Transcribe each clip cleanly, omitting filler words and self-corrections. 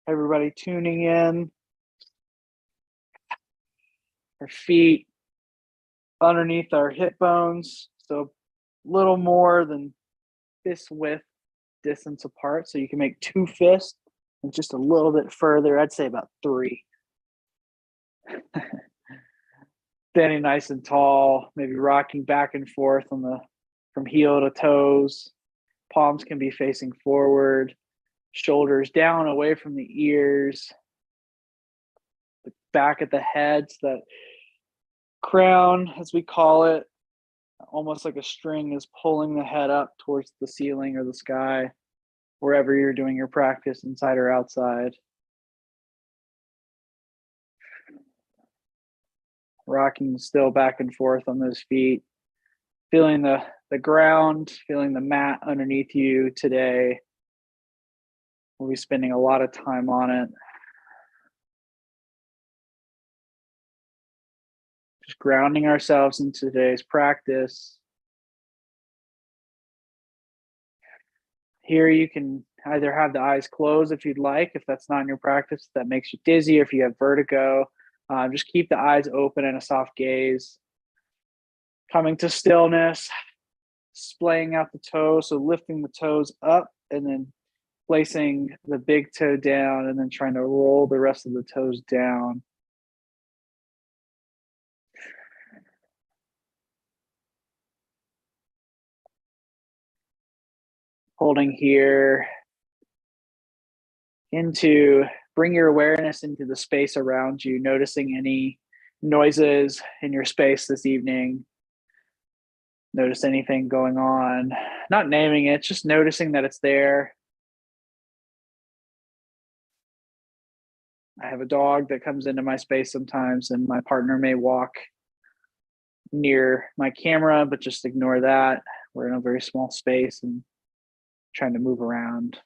Everybody tuning in. Our feet underneath our hip bones, so a little more than fist width distance apart. So you can make 2 fists and just a little bit further. I'd say about 3. Standing nice and tall, maybe rocking back and forth from heel to toes. Palms can be facing forward, shoulders down away from the ears, the back of the head, so that crown, as we call it, almost like a string, is pulling the head up towards the ceiling or the sky, wherever you're doing your practice, inside or outside. Rocking still back and forth on those feet, feeling the ground, feeling the mat underneath you today. We'll be spending a lot of time on it. Just grounding ourselves in today's practice. Here you can either have the eyes closed if you'd like, if that's not in your practice, that makes you dizzy, or if you have vertigo. Just keep the eyes open and a soft gaze. Coming to stillness, splaying out the toes, so lifting the toes up and then placing the big toe down and then trying to roll the rest of the toes down. Holding here bring your awareness into the space around you, noticing any noises in your space this evening. Notice anything going on, not naming it, just noticing that it's there. I have a dog that comes into my space sometimes, and my partner may walk near my camera, but just ignore that. We're in a very small space and trying to move around.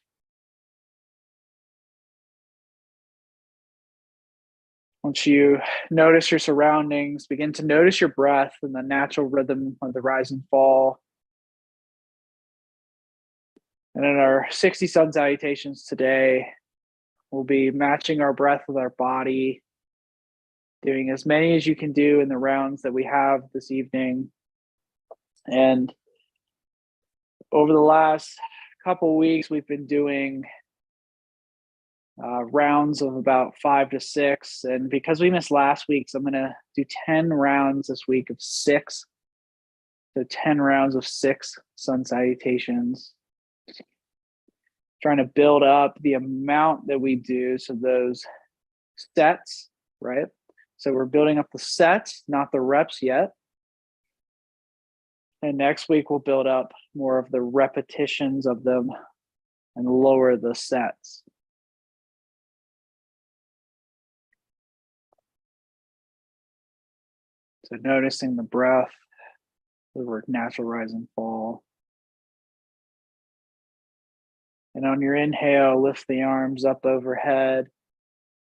Once you notice your surroundings, begin to notice your breath and the natural rhythm of the rise and fall. And in our 60 Sun Salutations today, we'll be matching our breath with our body, doing as many as you can do in the rounds that we have this evening. And over the last couple of weeks, we've been doing rounds of about 5 to 6. And because we missed last week's, I'm going to do 10 rounds this week of 6. So 10 rounds of 6 Sun Salutations. Trying to build up the amount that we do. So those sets, right? So we're building up the sets, not the reps yet. And next week, we'll build up more of the repetitions of them and lower the sets. So noticing the breath, the natural rise and fall. And on your inhale, lift the arms up overhead,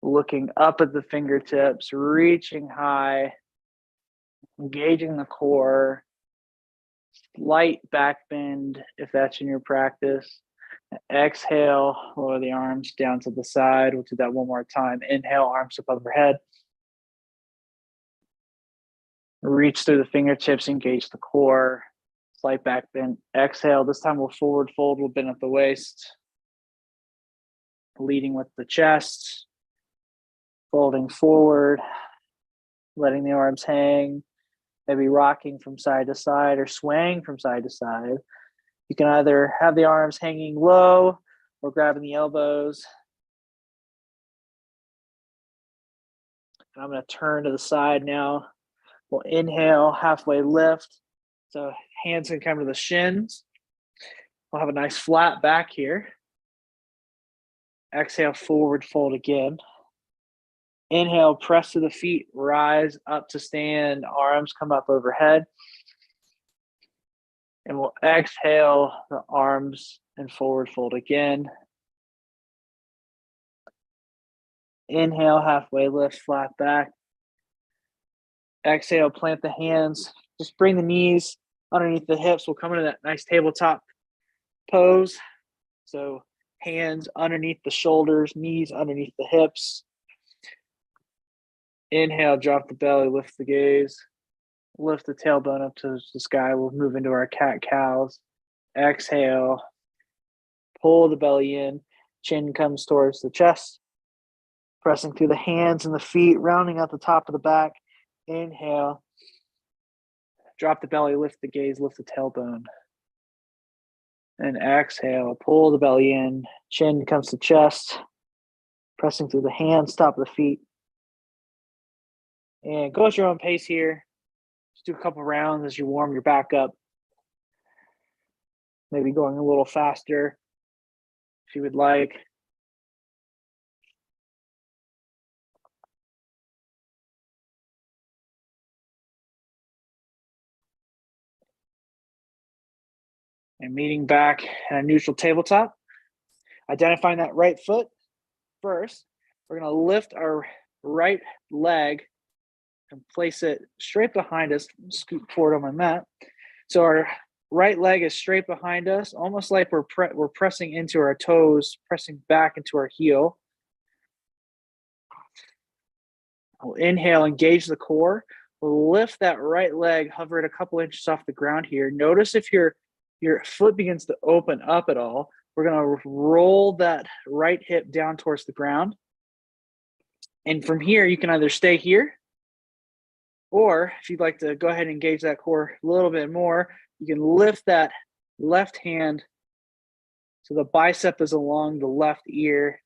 looking up at the fingertips, reaching high, engaging the core, light back bend if that's in your practice. Exhale, lower the arms down to the side. We'll do that one more time. Inhale, arms up overhead. Reach through the fingertips, engage the core, slight back bend. Exhale, this time we'll forward fold, we'll bend at the waist. Leading with the chest, folding forward, letting the arms hang, maybe rocking from side to side or swaying from side to side. You can either have the arms hanging low or grabbing the elbows. I'm going to turn to the side now. We'll inhale, halfway lift. So hands can come to the shins. We'll have a nice flat back here. Exhale, forward fold again. Inhale, press to the feet, rise up to stand, arms come up overhead. And we'll exhale the arms and forward fold again. Inhale, halfway lift, flat back. Exhale, plant the hands. Just bring the knees underneath the hips. We'll come into that nice tabletop pose. So Hands underneath the shoulders, knees underneath the hips. Inhale, drop the belly, lift the gaze. Lift the tailbone up to the sky. We'll move into our cat-cows. Exhale. Pull the belly in. Chin comes towards the chest. Pressing through the hands and the feet, rounding out the top of the back. Inhale. Drop the belly, lift the gaze, lift the tailbone. And exhale. Pull the belly in. Chin comes to chest. Pressing through the hands, top of the feet. And go at your own pace here. Just do a couple rounds as you warm your back up. Maybe going a little faster if you would like. And meeting back at a neutral tabletop. Identifying that right foot first. We're going to lift our right leg and place it straight behind us. Scoot forward on my mat. So our right leg is straight behind us, almost like we're pressing into our toes, pressing back into our heel. We'll inhale, engage the core. We'll lift that right leg, hover it a couple inches off the ground here. Notice if your foot begins to open up at all. We're going to roll that right hip down towards the ground. And from here, you can either stay here, or if you'd like to go ahead and engage that core a little bit more, you can lift that left hand so the bicep is along the left ear.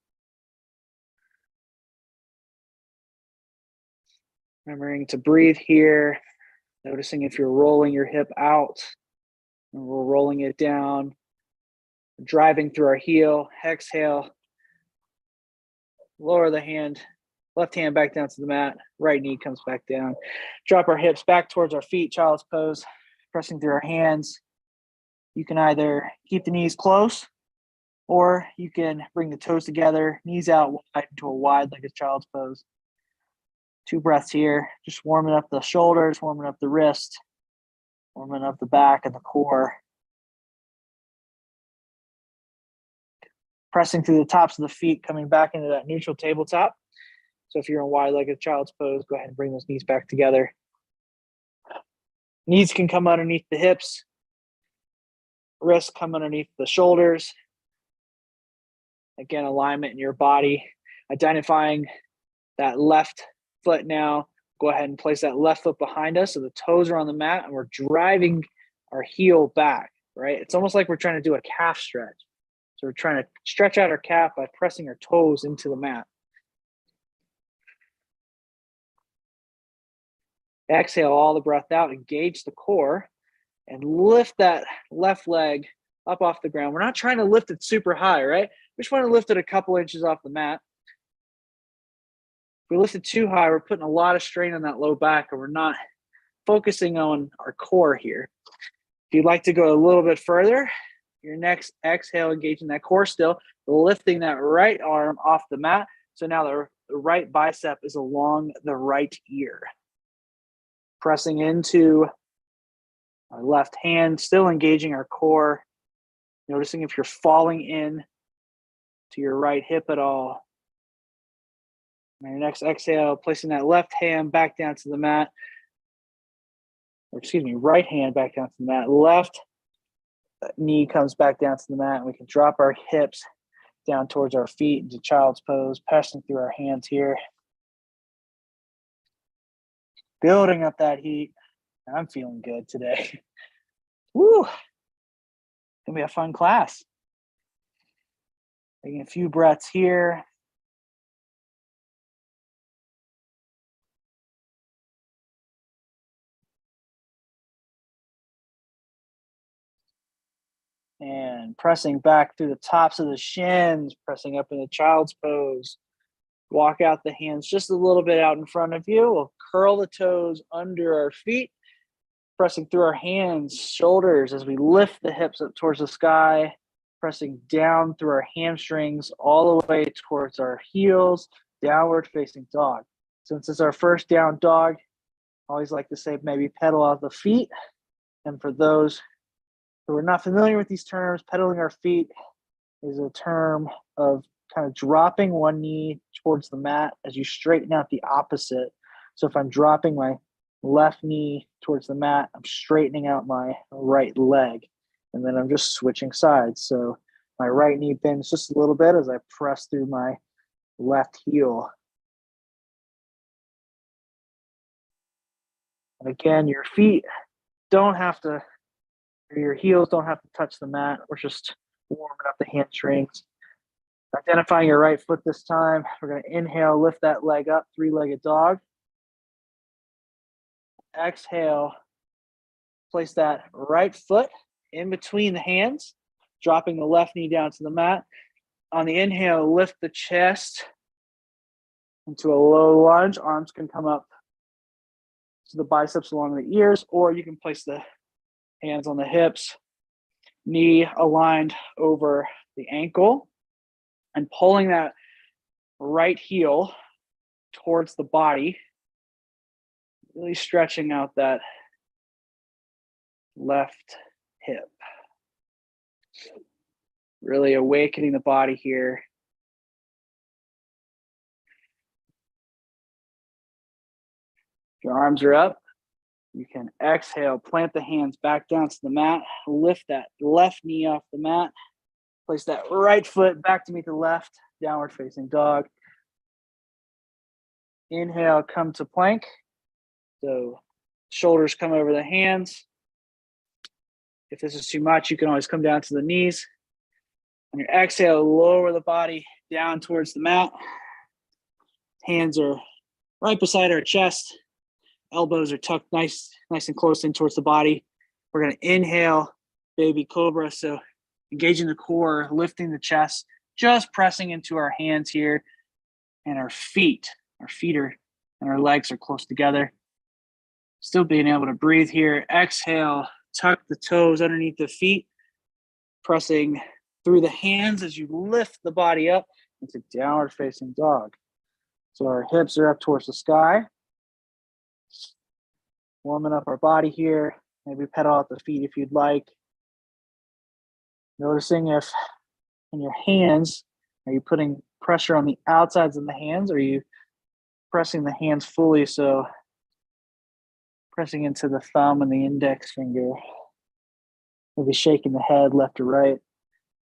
Remembering to breathe here, noticing if you're rolling your hip out, and we're rolling it down, driving through our heel. Exhale, lower the hand, left hand back down to the mat, right knee comes back down. Drop our hips back towards our feet, child's pose, pressing through our hands. You can either keep the knees close, or you can bring the toes together, knees out wide into a wide legged child's pose. 2 breaths here, just warming up the shoulders, warming up the wrist, warming up the back and the core. Pressing through the tops of the feet, coming back into that neutral tabletop. So if you're in wide-legged child's pose, go ahead and bring those knees back together. Knees can come underneath the hips. Wrists come underneath the shoulders. Again, alignment in your body. Identifying that left foot now. Go ahead and place that left foot behind us so the toes are on the mat and we're driving our heel back, right? It's almost like we're trying to do a calf stretch. So we're trying to stretch out our calf by pressing our toes into the mat. Exhale all the breath out, engage the core, and lift that left leg up off the ground. We're not trying to lift it super high, right? We just want to lift it a couple inches off the mat. If we lift it too high, we're putting a lot of strain on that low back, and we're not focusing on our core here. If you'd like to go a little bit further, your next exhale, engaging that core still, lifting that right arm off the mat. So now the right bicep is along the right ear. Pressing into our left hand, still engaging our core. Noticing if you're falling in to your right hip at all. And your next exhale, placing that left hand back down to the mat. Or excuse me, right hand back down to the mat. Left knee comes back down to the mat. And we can drop our hips down towards our feet into child's pose, pressing through our hands here. Building up that heat. I'm feeling good today. Woo! Gonna be a fun class. Taking a few breaths here. And pressing back through the tops of the shins, pressing up into child's pose. Walk out the hands just a little bit out in front of you. We'll curl the toes under our feet, pressing through our hands, shoulders as we lift the hips up towards the sky, pressing down through our hamstrings all the way towards our heels, downward facing dog. Since it's our first down dog, I always like to say maybe pedal out the feet. And for those who are not familiar with these terms, pedaling our feet is a term of kind of dropping one knee towards the mat as you straighten out the opposite. So if I'm dropping my left knee towards the mat, I'm straightening out my right leg, and then I'm just switching sides. So my right knee bends just a little bit as I press through my left heel. And again, your feet don't have to, or your heels don't have to touch the mat. We're just warming up the hamstrings. Identifying your right foot this time. We're going to inhale, lift that leg up, three-legged dog. Exhale, place that right foot in between the hands, dropping the left knee down to the mat. On the inhale, lift the chest into a low lunge. Arms can come up to the biceps along the ears, or you can place the hands on the hips, knee aligned over the ankle, and pulling that right heel towards the body, really stretching out that left hip. Really awakening the body here. If your arms are up, you can exhale, plant the hands back down to the mat, lift that left knee off the mat, place that right foot back to meet the left, downward facing dog. Inhale, come to plank. So shoulders come over the hands. If this is too much, you can always come down to the knees. On your exhale, lower the body down towards the mat. Hands are right beside our chest. Elbows are tucked nice and close in towards the body. We're going to inhale, baby cobra. So engaging the core, lifting the chest, just pressing into our hands here and our feet. Our feet are and our legs are close together. Still being able to breathe here. Exhale, tuck the toes underneath the feet, pressing through the hands as you lift the body up into downward facing dog. So our hips are up towards the sky. Warming up our body here. Maybe pedal out the feet if you'd like. Noticing if in your hands, are you putting pressure on the outsides of the hands, or are you pressing the hands fully? So pressing into the thumb and the index finger. Maybe shaking the head left to right.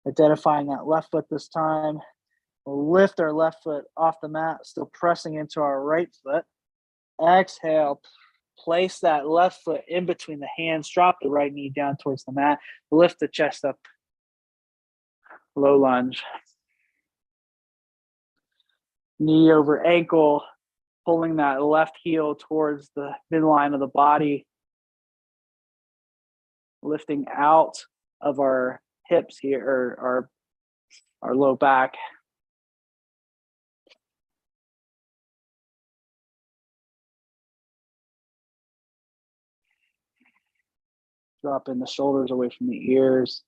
Identifying that left foot this time. We'll lift our left foot off the mat, still pressing into our right foot. Exhale, place that left foot in between the hands, drop the right knee down towards the mat, lift the chest up, low lunge. Knee over ankle, pulling that left heel towards the midline of the body, lifting out of our hips here, or our low back. Dropping the shoulders away from the ears.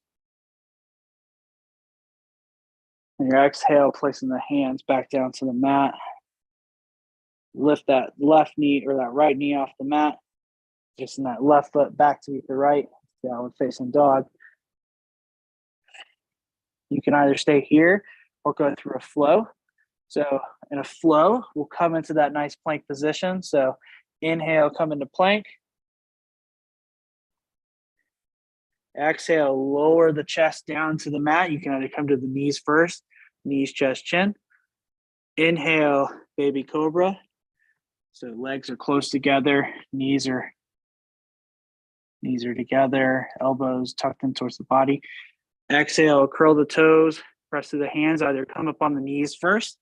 And your exhale, placing the hands back down to the mat. Lift that left knee or that right knee off the mat. Placing that left foot back to meet the right, downward facing dog. You can either stay here or go through a flow. So in a flow, we'll come into that nice plank position. So inhale, come into plank. Exhale, lower the chest down to the mat. You can either come to the knees first, knees, chest, chin. Inhale, baby cobra. So legs are close together, knees are together, elbows tucked in towards the body. Exhale, curl the toes, press through the hands, either come up on the knees first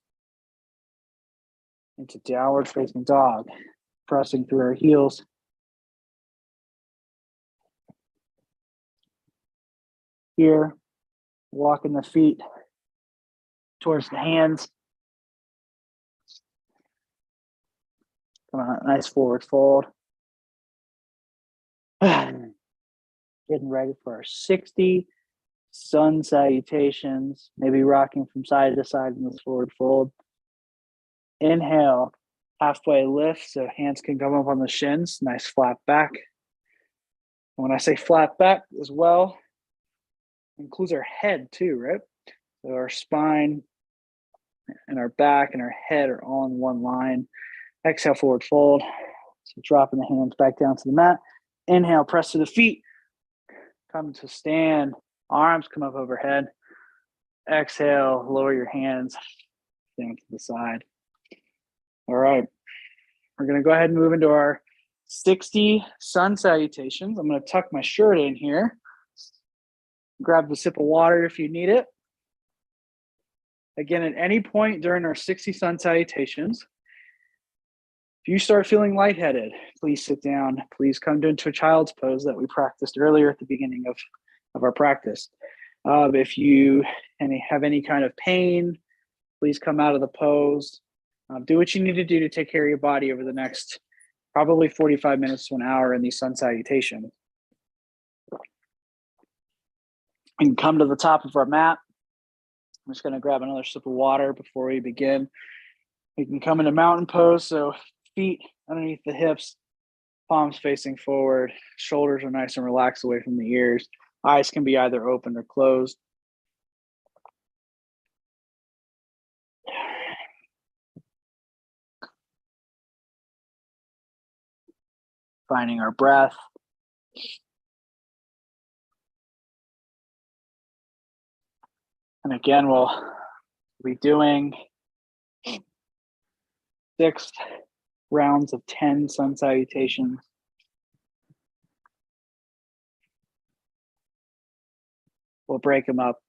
into downward facing dog, pressing through our heels. Here, walking the feet towards the hands. Come on, nice forward fold. Getting ready for our 60 sun salutations, maybe rocking from side to side in this forward fold. Inhale, halfway lift, so hands can come up on the shins, nice flat back. When I say flat back as well, includes our head too, right? So our spine and our back and our head are all in one line. Exhale, forward fold. So dropping the hands back down to the mat. Inhale, press to the feet. Come to stand. Arms come up overhead. Exhale, lower your hands down to the side. All right. We're going to go ahead and move into our 60 sun salutations. I'm going to tuck my shirt in here. Grab a sip of water if you need it. Again, at any point during our 60 sun salutations, if you start feeling lightheaded, please sit down. Please come into a child's pose that we practiced earlier at the beginning of our practice. If you have any kind of pain, please come out of the pose. Do what you need to do to take care of your body over the next probably 45 minutes to an hour in these sun salutations. And come to the top of our mat. I'm just going to grab another sip of water before we begin. We can come into mountain pose, so feet underneath the hips, palms facing forward, shoulders are nice and relaxed away from the ears. Eyes can be either open or closed. Finding our breath. And again, we'll be doing 6 rounds of 10 sun salutations. We'll break them up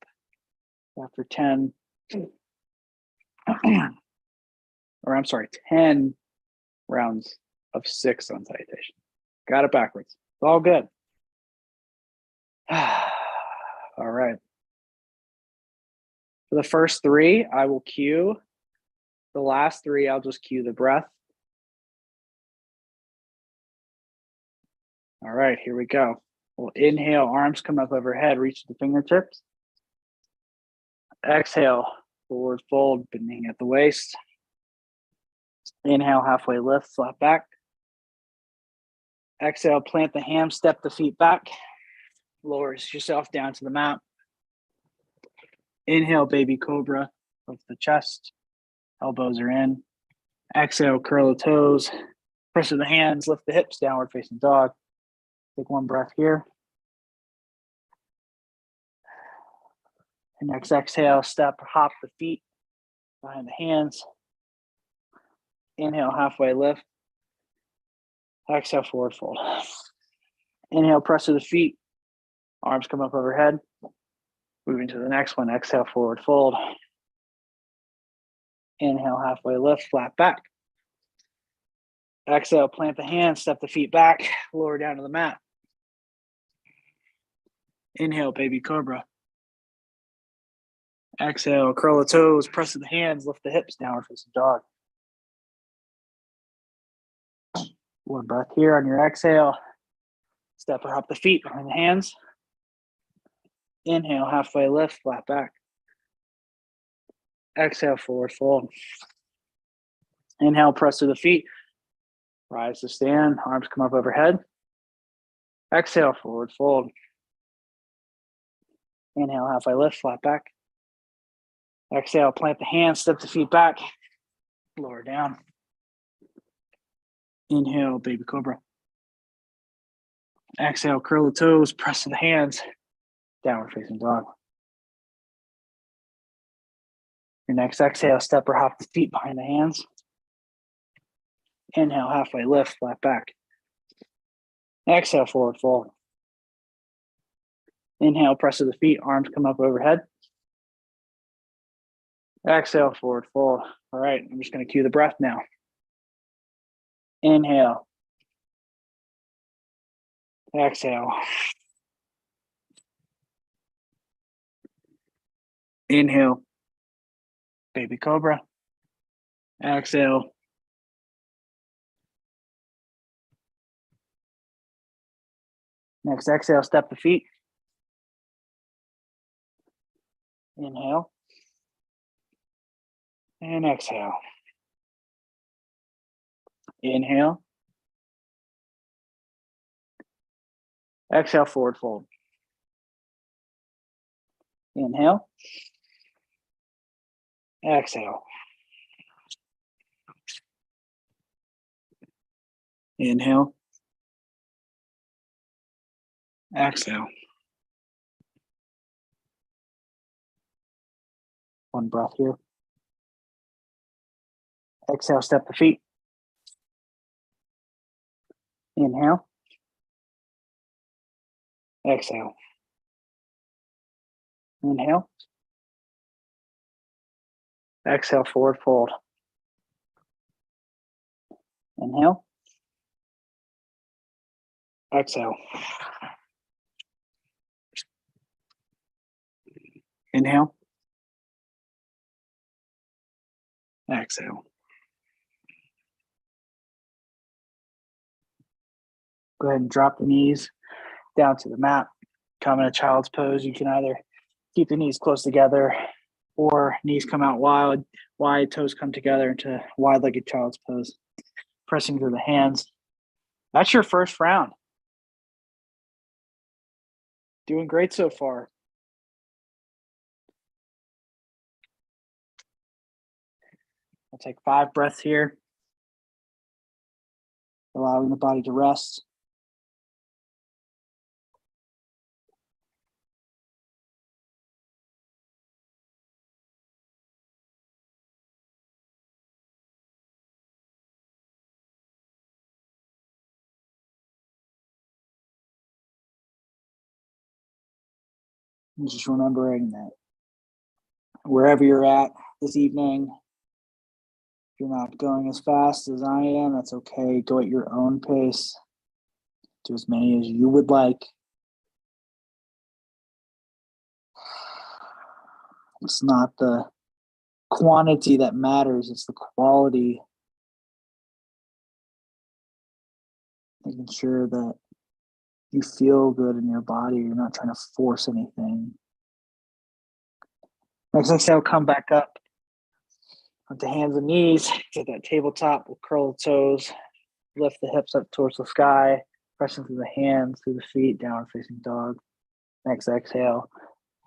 after 10, or I'm sorry, 10 rounds of 6 sun salutations. Got it backwards. It's all good. All right. For the first 3, I will cue. The last 3, I'll just cue the breath. All right, here we go. We'll inhale, arms come up overhead, reach the fingertips. Exhale, forward fold, bending at the waist. Inhale, halfway lift, flat back. Exhale, plant the ham, step the feet back. Lowers yourself down to the mat. Inhale, baby cobra, lift the chest. Elbows are in. Exhale, curl the toes. Press with the hands, lift the hips, downward facing dog. Take one breath here. And next exhale, step, hop the feet behind the hands. Inhale, halfway lift. Exhale, forward fold. Inhale, press to the feet. Arms come up overhead. Moving to the next one. Exhale, forward fold. Inhale, halfway lift, flat back. Exhale, plant the hands, step the feet back, lower down to the mat. Inhale, baby cobra. Exhale, curl the toes, press the hands, lift the hips, downward facing dog. One breath here on your exhale. Step or hop the feet behind the hands. Inhale, halfway lift, flat back. Exhale, forward fold. Inhale, press to the feet. Rise to stand, arms come up overhead. Exhale, forward fold. Inhale, halfway lift, flat back. Exhale, plant the hands, step the feet back, lower down. Inhale, baby cobra. Exhale, curl the toes, press to the hands, downward facing dog. Your next exhale, step or hop the feet behind the hands. Inhale, halfway lift, flat back. Exhale, forward fold. Inhale, press to the feet, arms come up overhead. Exhale, forward fold. All right, I'm just going to cue the breath now. Inhale. Exhale. Inhale. Baby cobra. Exhale. Next exhale, step the feet. Inhale. And exhale. Inhale. Exhale, forward fold. Inhale. Exhale. Inhale. Exhale. One breath here. Exhale, step the feet. Inhale. Exhale. Inhale. Exhale, forward fold. Inhale. Exhale. Inhale. Exhale. Go ahead and drop the knees down to the mat. Come in a child's pose. You can either keep the knees close together or knees come out wide, toes come together into wide-legged child's pose. Pressing through the hands. That's your first round. Doing great so far. I'll take 5 breaths here, allowing the body to rest. And just remembering that wherever you're at this evening, if you're not going as fast as I am, that's okay. Go at your own pace. Do as many as you would like. It's not the quantity that matters, it's the quality. Making sure that you feel good in your body. You're not trying to force anything. Next exhale, come back up onto hands and knees. Get that tabletop. We'll curl the toes. Lift the hips up towards the sky. Pressing through the hands, through the feet, downward facing dog. Next exhale,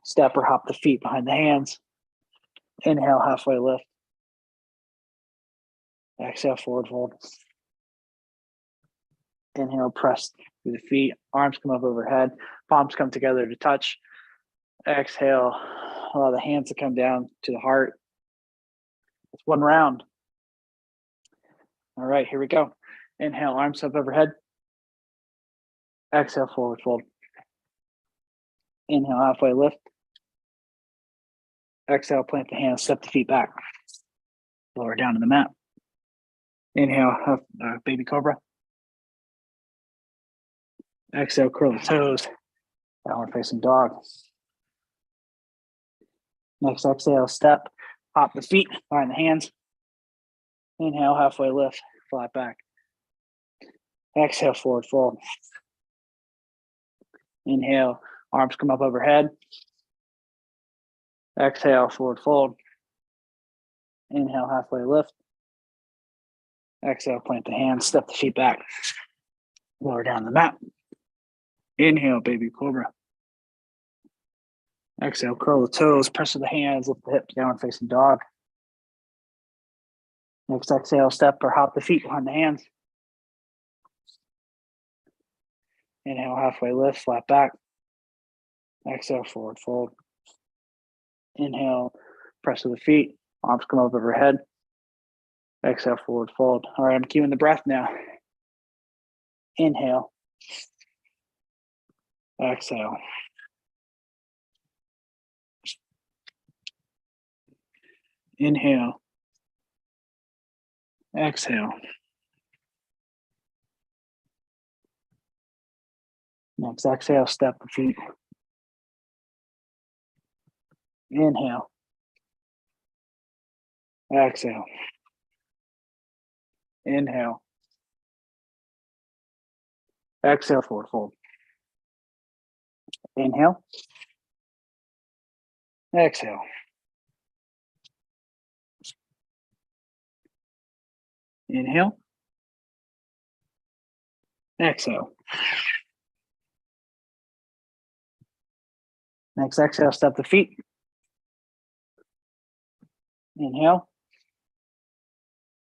step or hop the feet behind the hands. Inhale, halfway lift. Exhale, forward fold. Inhale, press through the feet. Arms come up overhead. Palms come together to touch. Exhale, allow the hands to come down to the heart. It's one round. All right, here we go. Inhale, arms up overhead. Exhale, forward fold. Inhale, halfway lift. Exhale, plant the hands, step the feet back. Lower down to the mat. Inhale, baby cobra. Exhale, curl the toes. Downward facing dog. Next exhale, step. Hop the feet behind the hands. Inhale, halfway lift, flat back. Exhale, forward fold. Inhale, arms come up overhead. Exhale, forward fold. Inhale, halfway lift. Exhale, plant the hands, step the feet back. Lower down the mat. Inhale, baby cobra. Exhale, curl the toes, press with the hands, lift the hips, down facing dog. Next exhale, step or hop the feet behind the hands. Inhale, halfway lift, flat back. Exhale, forward fold. Inhale, press with the feet, arms come up overhead. Exhale, forward fold. All right, I'm cueing the breath now. Inhale. Exhale. Inhale. Exhale. Next exhale, step the feet. Inhale. Exhale. Inhale. Exhale, forward fold. Inhale. Exhale. Inhale. Exhale. Next exhale, step the feet. Inhale.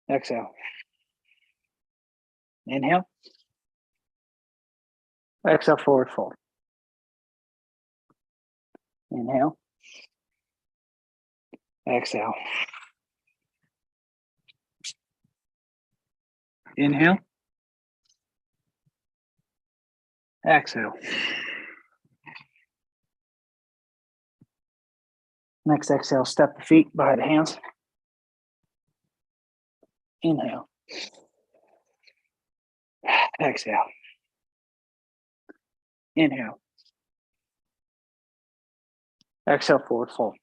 Exhale. Inhale. Exhale, forward fold. Inhale. Exhale. Inhale. Exhale. Next exhale, step the feet behind the hands. Inhale. Exhale. Inhale. Exhale, forward fold.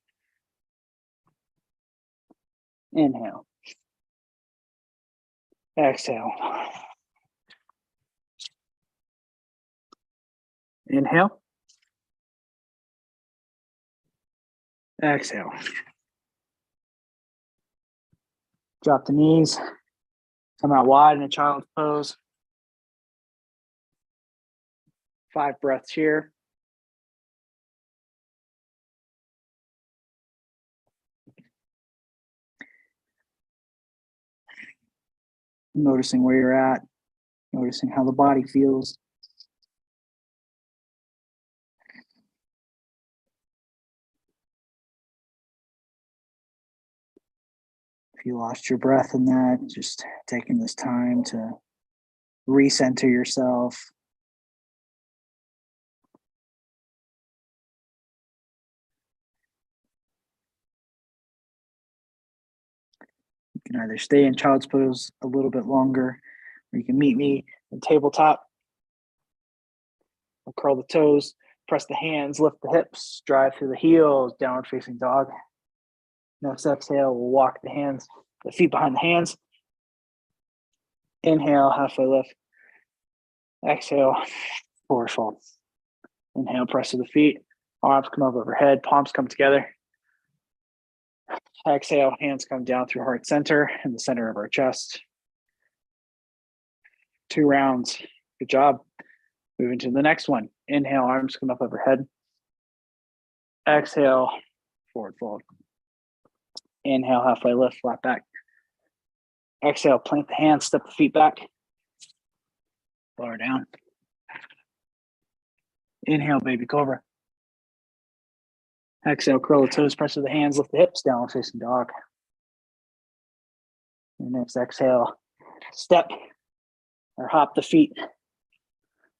Inhale. Exhale. Inhale. Exhale. Drop the knees. Come out wide in a child's pose. 5 breaths here. Noticing where you're at. Noticing how the body feels. If you lost your breath in that, just taking this time to recenter yourself. You can either stay in child's pose a little bit longer, or you can meet me in tabletop. I'll curl the toes, press the hands, lift the hips, drive through the heels, downward facing dog. Next exhale, we'll walk the feet behind the hands. Inhale, halfway lift. Exhale, forward fold. Inhale, press to the feet. Arms come up overhead, palms come together. Exhale, hands come down through heart center in the center of our chest. 2 rounds. Good job. Moving to the next one. Inhale, arms come up overhead. Exhale, forward fold. Inhale, halfway lift, flat back. Exhale, plant the hands, step the feet back. Lower down. Inhale, baby cobra. Exhale, curl the toes, press with the hands, lift the hips, downward facing dog. And next exhale, step or hop the feet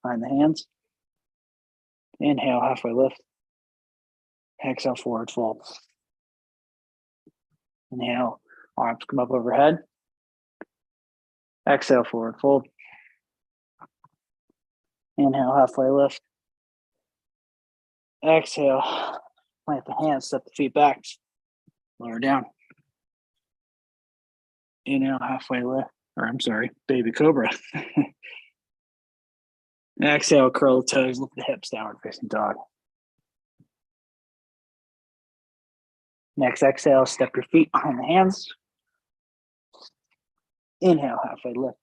behind the hands. Inhale, halfway lift. Exhale, forward fold. Inhale, arms come up overhead. Exhale, forward fold. Inhale, halfway lift. Exhale, plant the hands, step the feet back. Lower down. Inhale, halfway lift. Or I'm sorry, baby cobra. Exhale, curl the toes, lift the hips, downward facing dog. Next exhale, step your feet behind the hands. Inhale, halfway lift.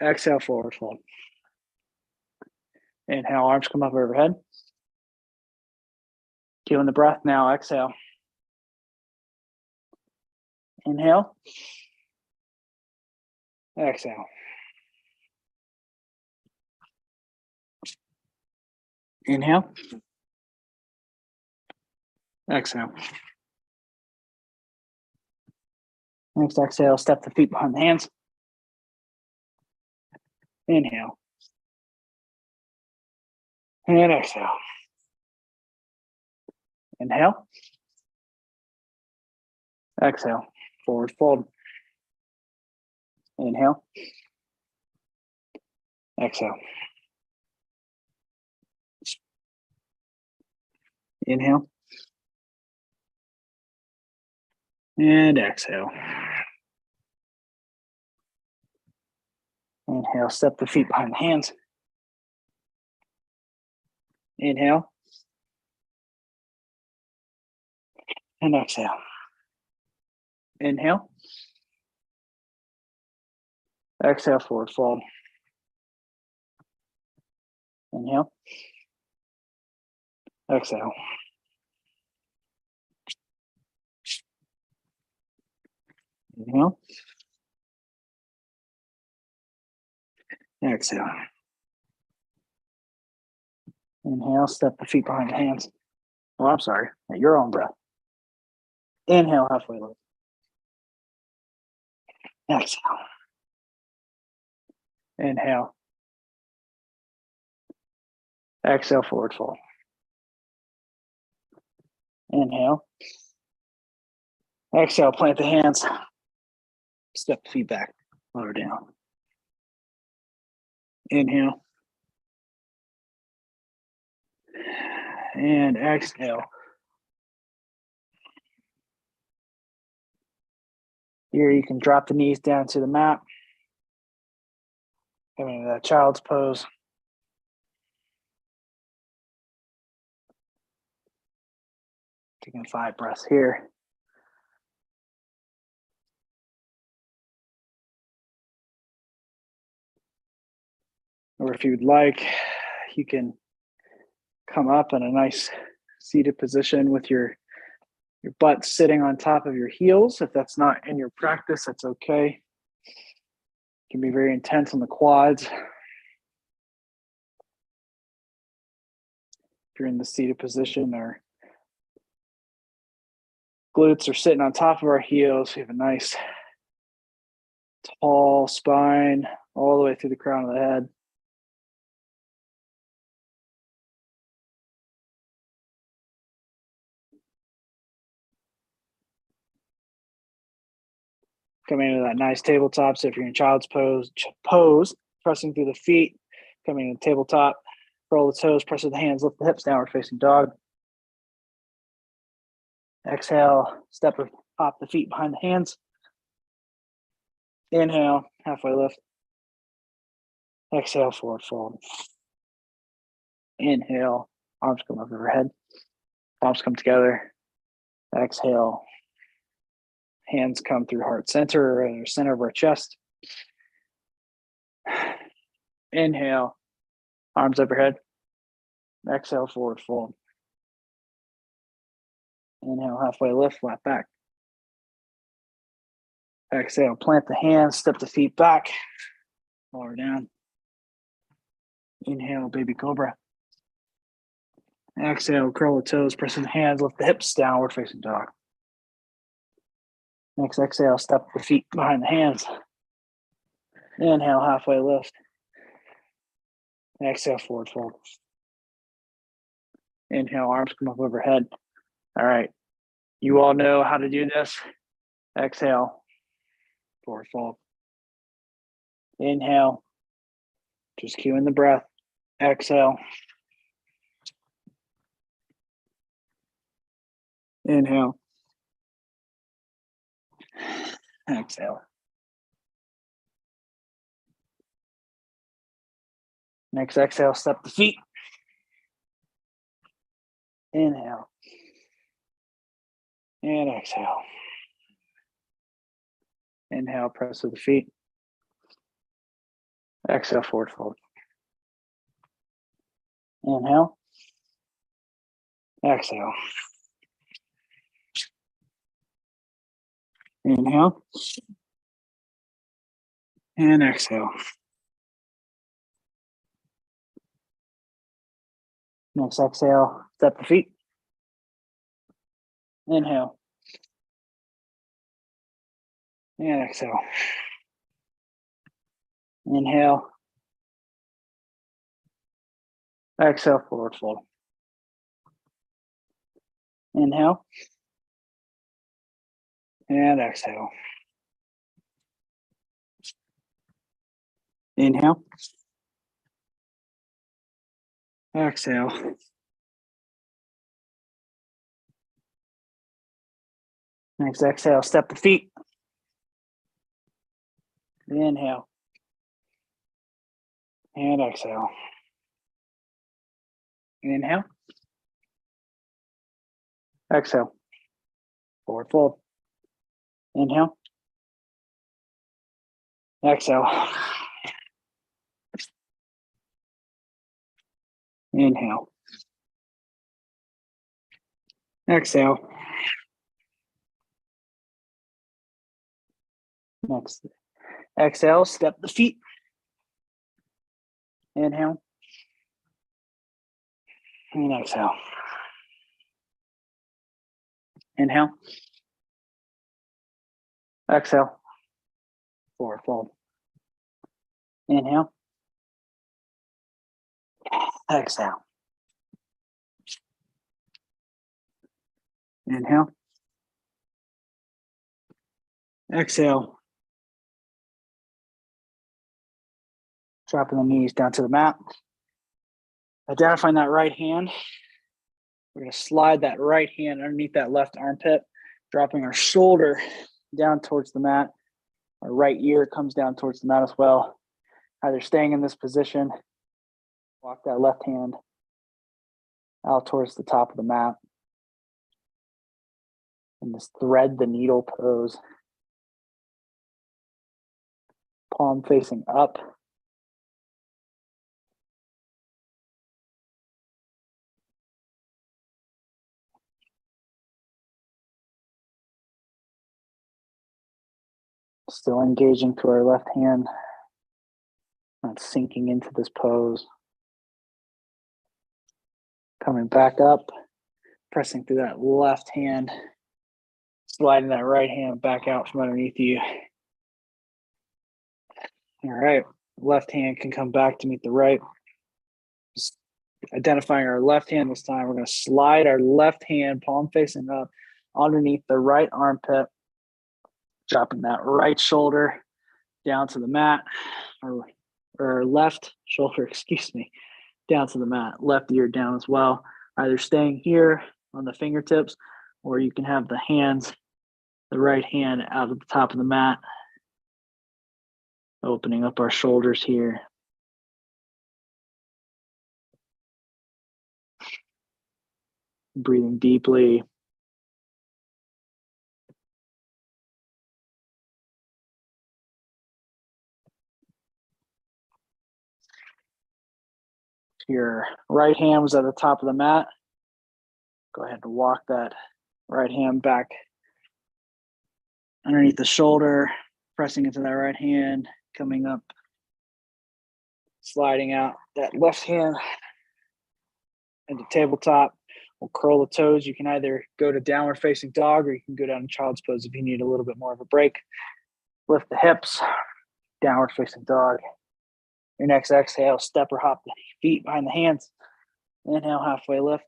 Exhale, forward fold. Inhale, arms come up overhead. Feeling the breath now, exhale. Inhale. Exhale. Inhale. Exhale. Next exhale, step the feet behind the hands. Inhale. And exhale. Inhale. Exhale. Forward fold. Inhale. Exhale. Inhale. And exhale. Inhale, step the feet behind the hands. Inhale. And exhale. Inhale. Exhale, forward fold. Inhale. Exhale. Inhale. Exhale. Inhale, step the feet behind the hands. Oh, I'm sorry. At your own breath. Inhale, halfway lift. Exhale. Inhale. Exhale, forward fold. Inhale. Exhale, plant the hands. Step the feet back, lower down. Inhale. And exhale. Here you can drop the knees down to the mat. Coming into that child's pose. Taking 5 breaths here. Or if you'd like, you can come up in a nice seated position with your butt sitting on top of your heels. If that's not in your practice, that's okay. It can be very intense on the quads. If you're in the seated position, our glutes are sitting on top of our heels. We have a nice tall spine all the way through the crown of the head. Coming into that nice tabletop. So if you're in child's pose, pressing through the feet, coming into tabletop, roll the toes, press with the hands, lift the hips, downward facing dog. Exhale, pop the feet behind the hands. Inhale, halfway lift. Exhale, forward fold. Inhale, arms come up overhead. Palms come together. Exhale, hands come through heart center or center of our chest. Inhale, arms overhead. Exhale, forward fold. Inhale, halfway lift, flat back. Exhale, plant the hands, step the feet back, lower down. Inhale, baby cobra. Exhale, curl the toes, pressing the hands, lift the hips, downward facing dog. Next exhale, step the feet behind the hands. Inhale, halfway lift. Exhale, forward fold. Inhale, arms come up overhead. All right. You all know how to do this. Exhale, forward fold. Inhale, just cueing the breath. Exhale. Inhale. Exhale. Next exhale, step the feet. Inhale. And exhale. Inhale, press with the feet. Exhale, forward fold. Inhale. Exhale. Inhale. And exhale. Next exhale, step the feet. Inhale. And exhale. Inhale. Exhale, forward fold. Inhale. And exhale. Inhale. Exhale. Next exhale, step the feet. Inhale. And exhale. Inhale. Exhale. Forward fold. Inhale. Exhale. Inhale. Exhale. Next, exhale, step the feet. Inhale. And exhale. Inhale. Exhale. Forward fold. Inhale. Exhale. Inhale. Exhale. Dropping the knees down to the mat. Identifying that right hand. We're going to slide that right hand underneath that left armpit, dropping our shoulder down towards the mat. Our right ear comes down towards the mat as well. Either staying in this position, walk that left hand out towards the top of the mat. And just thread the needle pose. Palm facing up. Still engaging to our left hand, not sinking into this pose. Coming back up, pressing through that left hand, sliding that right hand back out from underneath you. All right, left hand can come back to meet the right. Just identifying our left hand this time, we're going to slide our left hand, palm facing up, underneath the right armpit, dropping that right shoulder down to the mat, or left shoulder, excuse me, down to the mat, left ear down as well. Either staying here on the fingertips, or you can have the hands, the right hand out at the top of the mat, opening up our shoulders here. Breathing deeply. Your right hand was at the top of the mat. Go ahead and walk that right hand back underneath the shoulder, pressing into that right hand, coming up, sliding out that left hand into tabletop. We'll curl the toes. You can either go to downward facing dog, or you can go down to child's pose if you need a little bit more of a break. Lift the hips, downward facing dog. Your next exhale, step or hop the feet behind the hands. Inhale, halfway lift.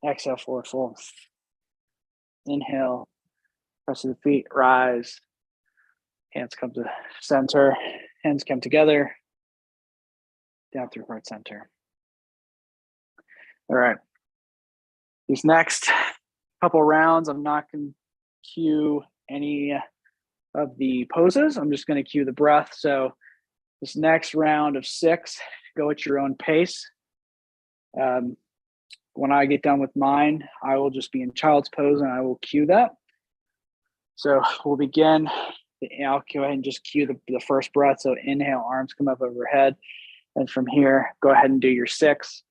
Exhale, forward fold. Inhale, press the feet, rise. Hands come to center. Hands come together. Down through heart center. All right. These next couple rounds, I'm not going to cue any of the poses. I'm just going to cue the breath. So this next round of 6, go at your own pace. When I get done with mine, I will just be in child's pose and I will cue that. So we'll begin. I'll go ahead and just cue the first breath. So inhale, arms come up overhead. And from here, go ahead and do your 6.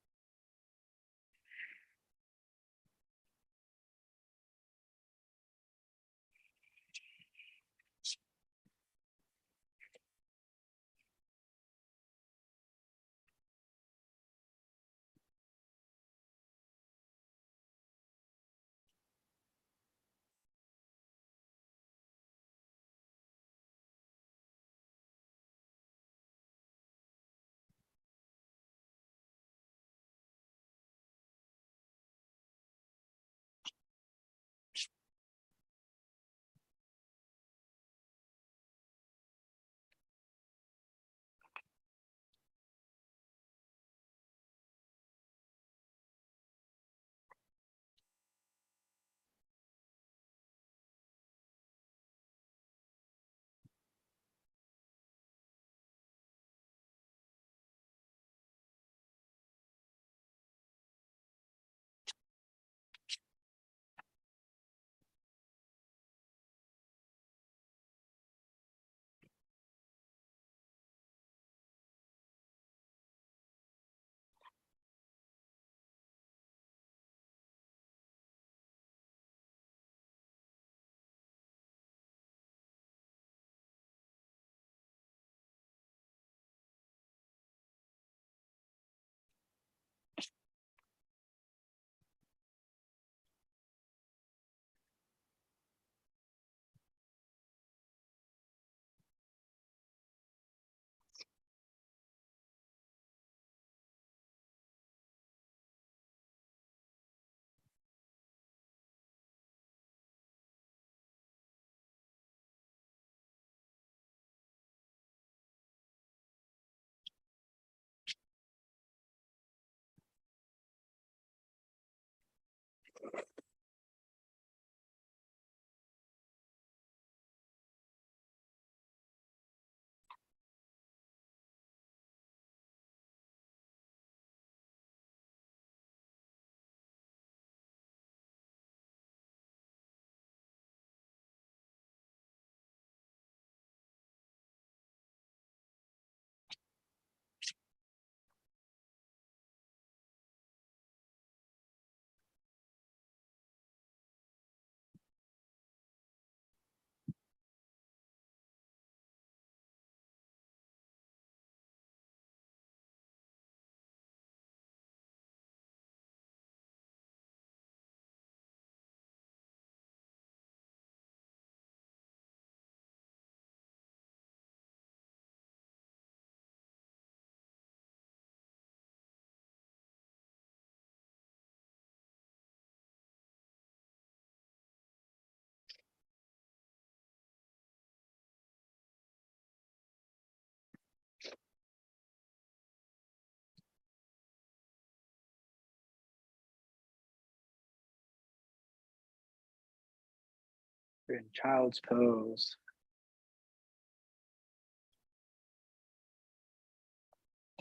You're in child's pose.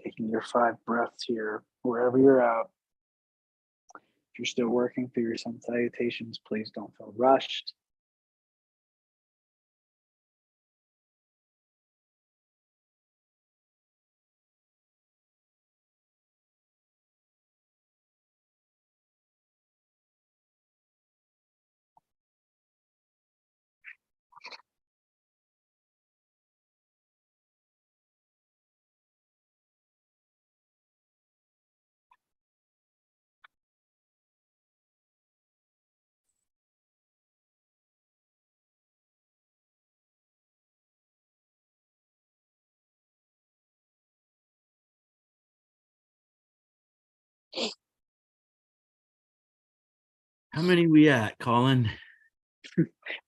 Taking your 5 breaths here, wherever you're at. If you're still working through your sun salutations, please don't feel rushed. How many we at, Collin?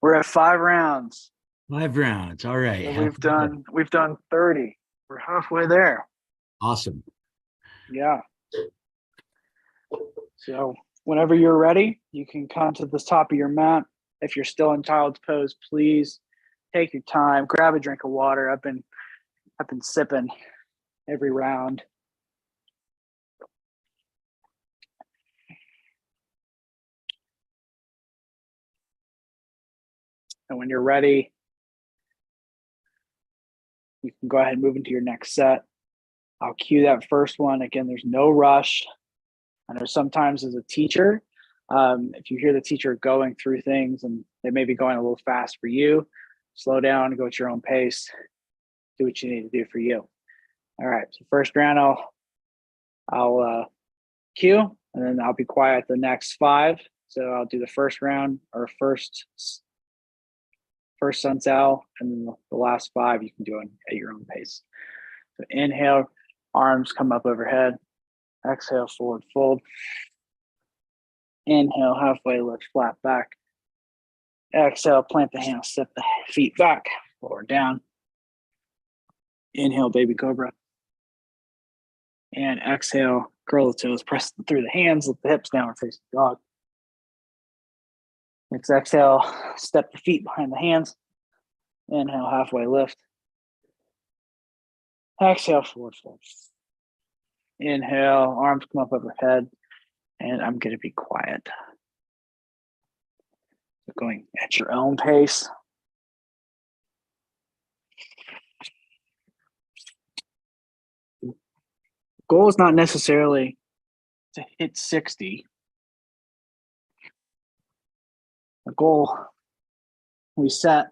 We're at 5 rounds. 5 rounds. All right. So we've done 30. We're halfway there. Awesome. Yeah. So whenever you're ready, you can come to the top of your mat. If you're still in child's pose, please take your time, grab a drink of water. I've been sipping every round. And when you're ready, you can go ahead and move into your next set. I'll cue that first one. Again, there's no rush. I know sometimes as a teacher, if you hear the teacher going through things and they may be going a little fast for you, slow down, go at your own pace, do what you need to do for you. All right, so first round, I'll cue, and then I'll be quiet the next 5. So I'll do the first round or first sun sal, and then the last 5 you can do it at your own pace. So inhale, arms come up overhead. Exhale, forward fold. Inhale, halfway lift, flat back. Exhale, plant the hands, step the feet back, forward down. Inhale, baby cobra. And exhale, curl the toes, press through the hands, lift the hips down, face the dog. Next exhale, step the feet behind the hands. Inhale, halfway lift. Exhale, forward fold. Inhale, arms come up overhead, and I'm going to be quiet. So going at your own pace. The goal is not necessarily to hit 60. The goal we set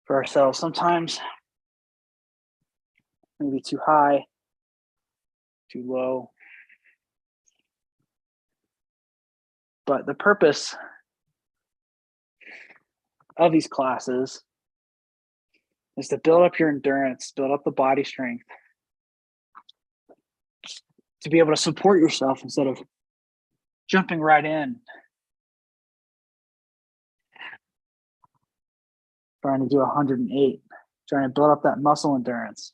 for ourselves sometimes maybe too high, too low. But the purpose of these classes is to build up your endurance, build up the body strength, to be able to support yourself instead of jumping right in, trying to do 108, trying to build up that muscle endurance.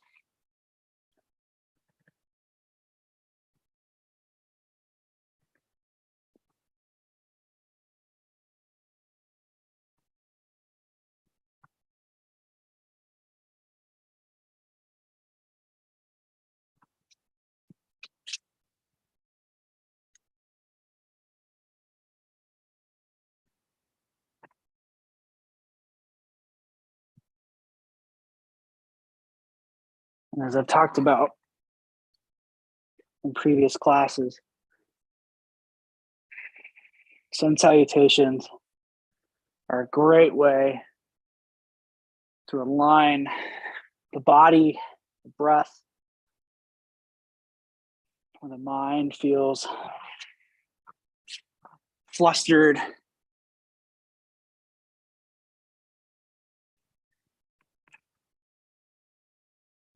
And as I've talked about in previous classes, sun salutations are a great way to align the body, the breath, when the mind feels flustered.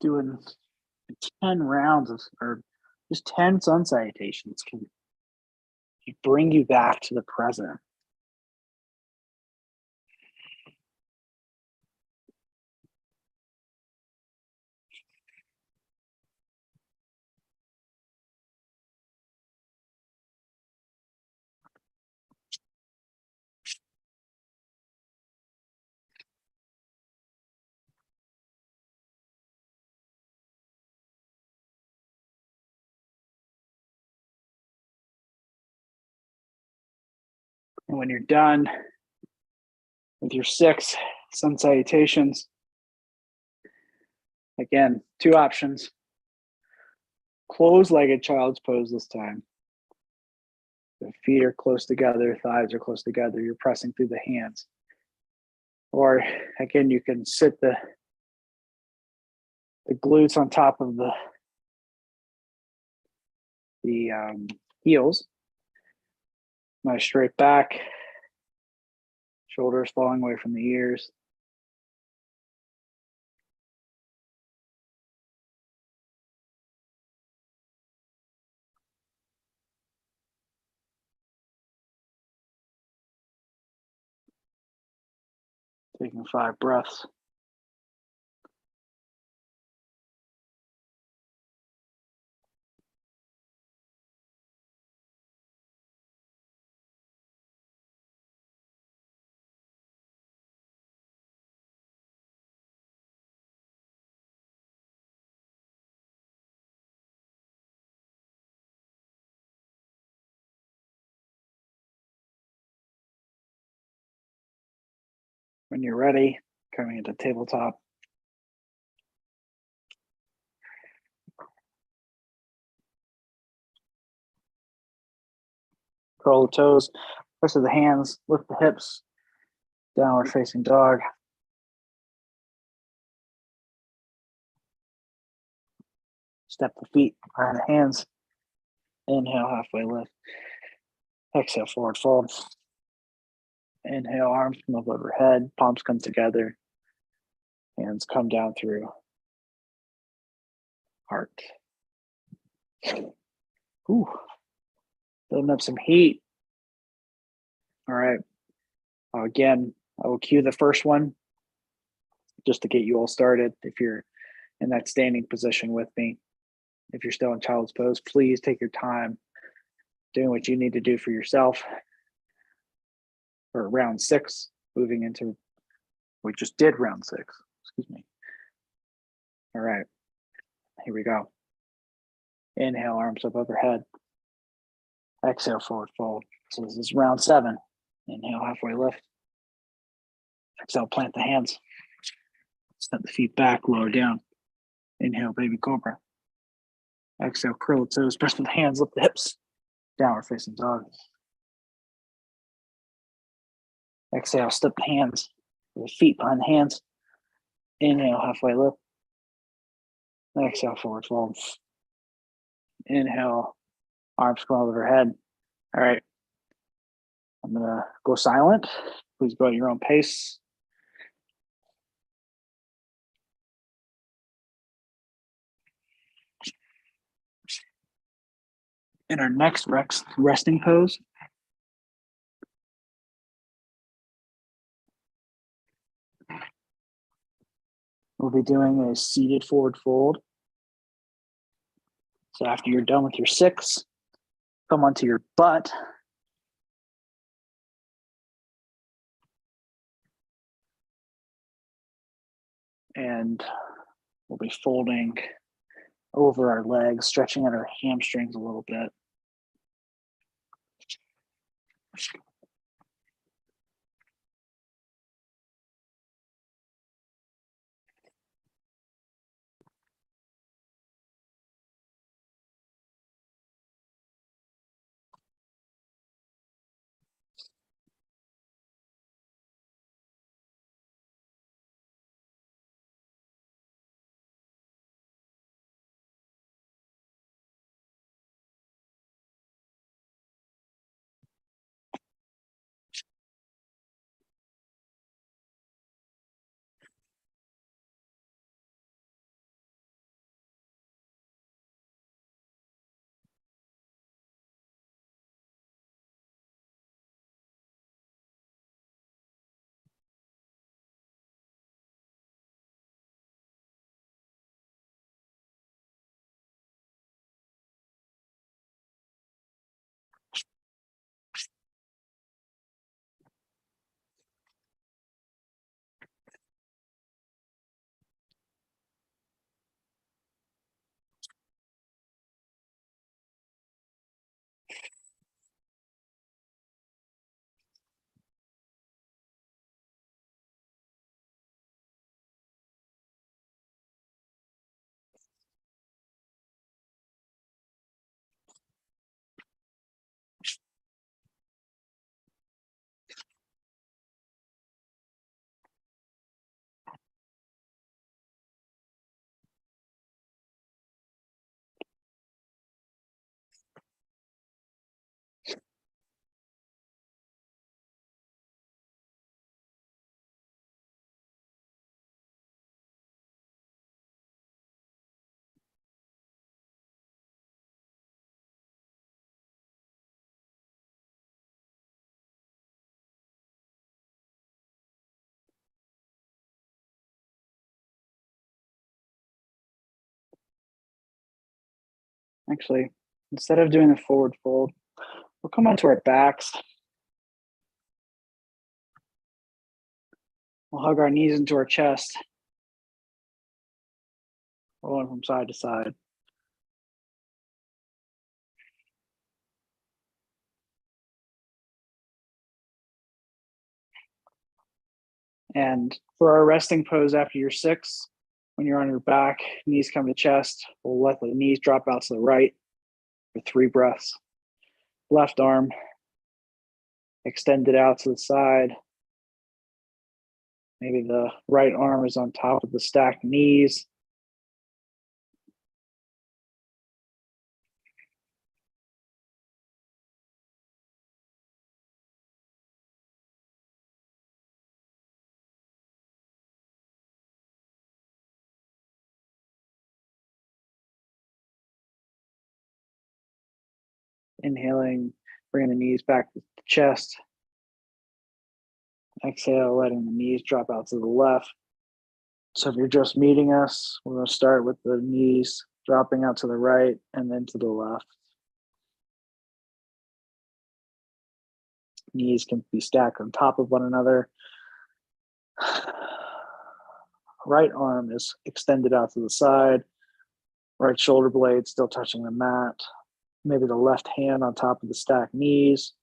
Doing 10 rounds of, or just 10 sun salutations can bring you back to the present. And when you're done with your 6 Sun Salutations, again, 2 options. Closed-legged child's pose this time. The feet are close together, thighs are close together. You're pressing through the hands. Or again, you can sit the glutes on top of the heels. Nice straight back. Shoulders falling away from the ears. Taking 5 breaths. When you're ready, coming into tabletop. Curl the toes, press the hands, lift the hips, downward facing dog. Step the feet behind the hands. Inhale, halfway lift. Exhale, forward fold. Inhale, arms come up overhead, palms come together. Hands come down through heart. Ooh, building up some heat. All right. Again, I will cue the first one just to get you all started. If you're in that standing position with me, if you're still in child's pose, please take your time doing what you need to do for yourself. For round 6, moving into, we just did round 6, excuse me. All right, here we go. Inhale, arms up overhead. Exhale, forward fold. So this is round 7. Inhale, halfway lift. Exhale, plant the hands. Step the feet back, lower down. Inhale, baby cobra. Exhale, curl the toes, press with the hands, lift the hips. Downward facing dog. Exhale, step the hands, the feet behind the hands. Inhale, halfway lift. Exhale, forward fold. Inhale, arms come overhead. All right, I'm gonna go silent. Please go at your own pace. In our next resting pose, we'll be doing a seated forward fold. So after you're done with your 6, come onto your butt. And we'll be folding over our legs, stretching out our hamstrings a little bit. Actually, instead of doing a forward fold, we'll come onto our backs. We'll hug our knees into our chest, rolling from side to side. And for our resting pose after your 6, when you're on your back, knees come to chest, we'll let the knees drop out to the right for 3 breaths. Left arm extended out to the side. Maybe the right arm is on top of the stacked knees. Inhaling, bringing the knees back to the chest. Exhale, letting the knees drop out to the left. So if you're just meeting us, we're going to start with the knees dropping out to the right and then to the left. Knees can be stacked on top of one another. Right arm is extended out to the side. Right shoulder blade still touching the mat. Maybe the left hand on top of the stacked knees.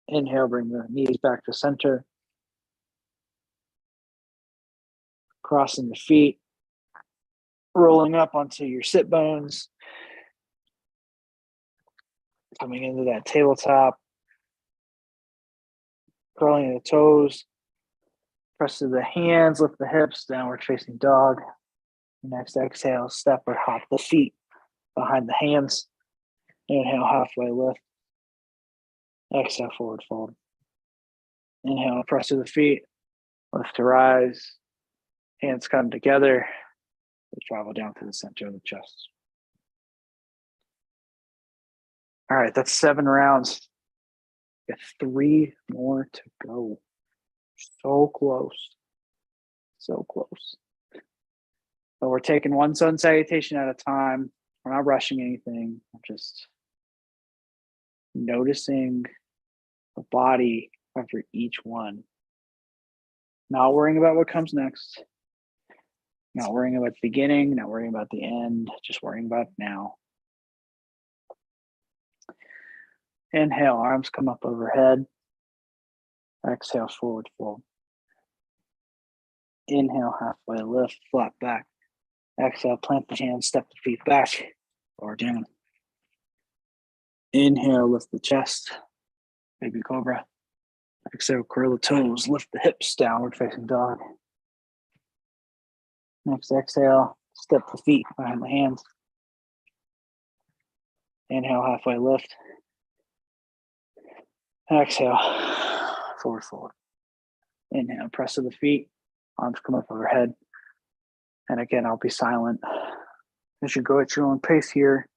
Inhale, bring the knees back to center. Crossing the feet. Rolling up onto your sit bones. Coming into that tabletop. Curling the toes. Press to the hands, lift the hips, downward facing dog. Next exhale, step or hop the feet behind the hands. Inhale, halfway lift. Exhale, forward fold. Inhale, press to the feet. Lift to rise. Hands come together. They travel down to the center of the chest. All right, that's 7 rounds. Got 3 more to go. So close. So close. But we're taking one sun salutation at a time. We're not rushing anything. We're just noticing the body after each one. Not worrying about what comes next. Not worrying about the beginning, not worrying about the end, just worrying about now. Inhale, arms come up overhead. Exhale, forward fold. Inhale, halfway lift, flat back. Exhale, plant the hands, step the feet back or down. Inhale, lift the chest, baby cobra. Exhale, curl the toes, lift the hips, downward facing dog. Next exhale, step the feet behind the hands. Inhale, halfway lift. Exhale, forward fold. Inhale, press to the feet, arms come up overhead. And again, I'll be silent as you go at your own pace here.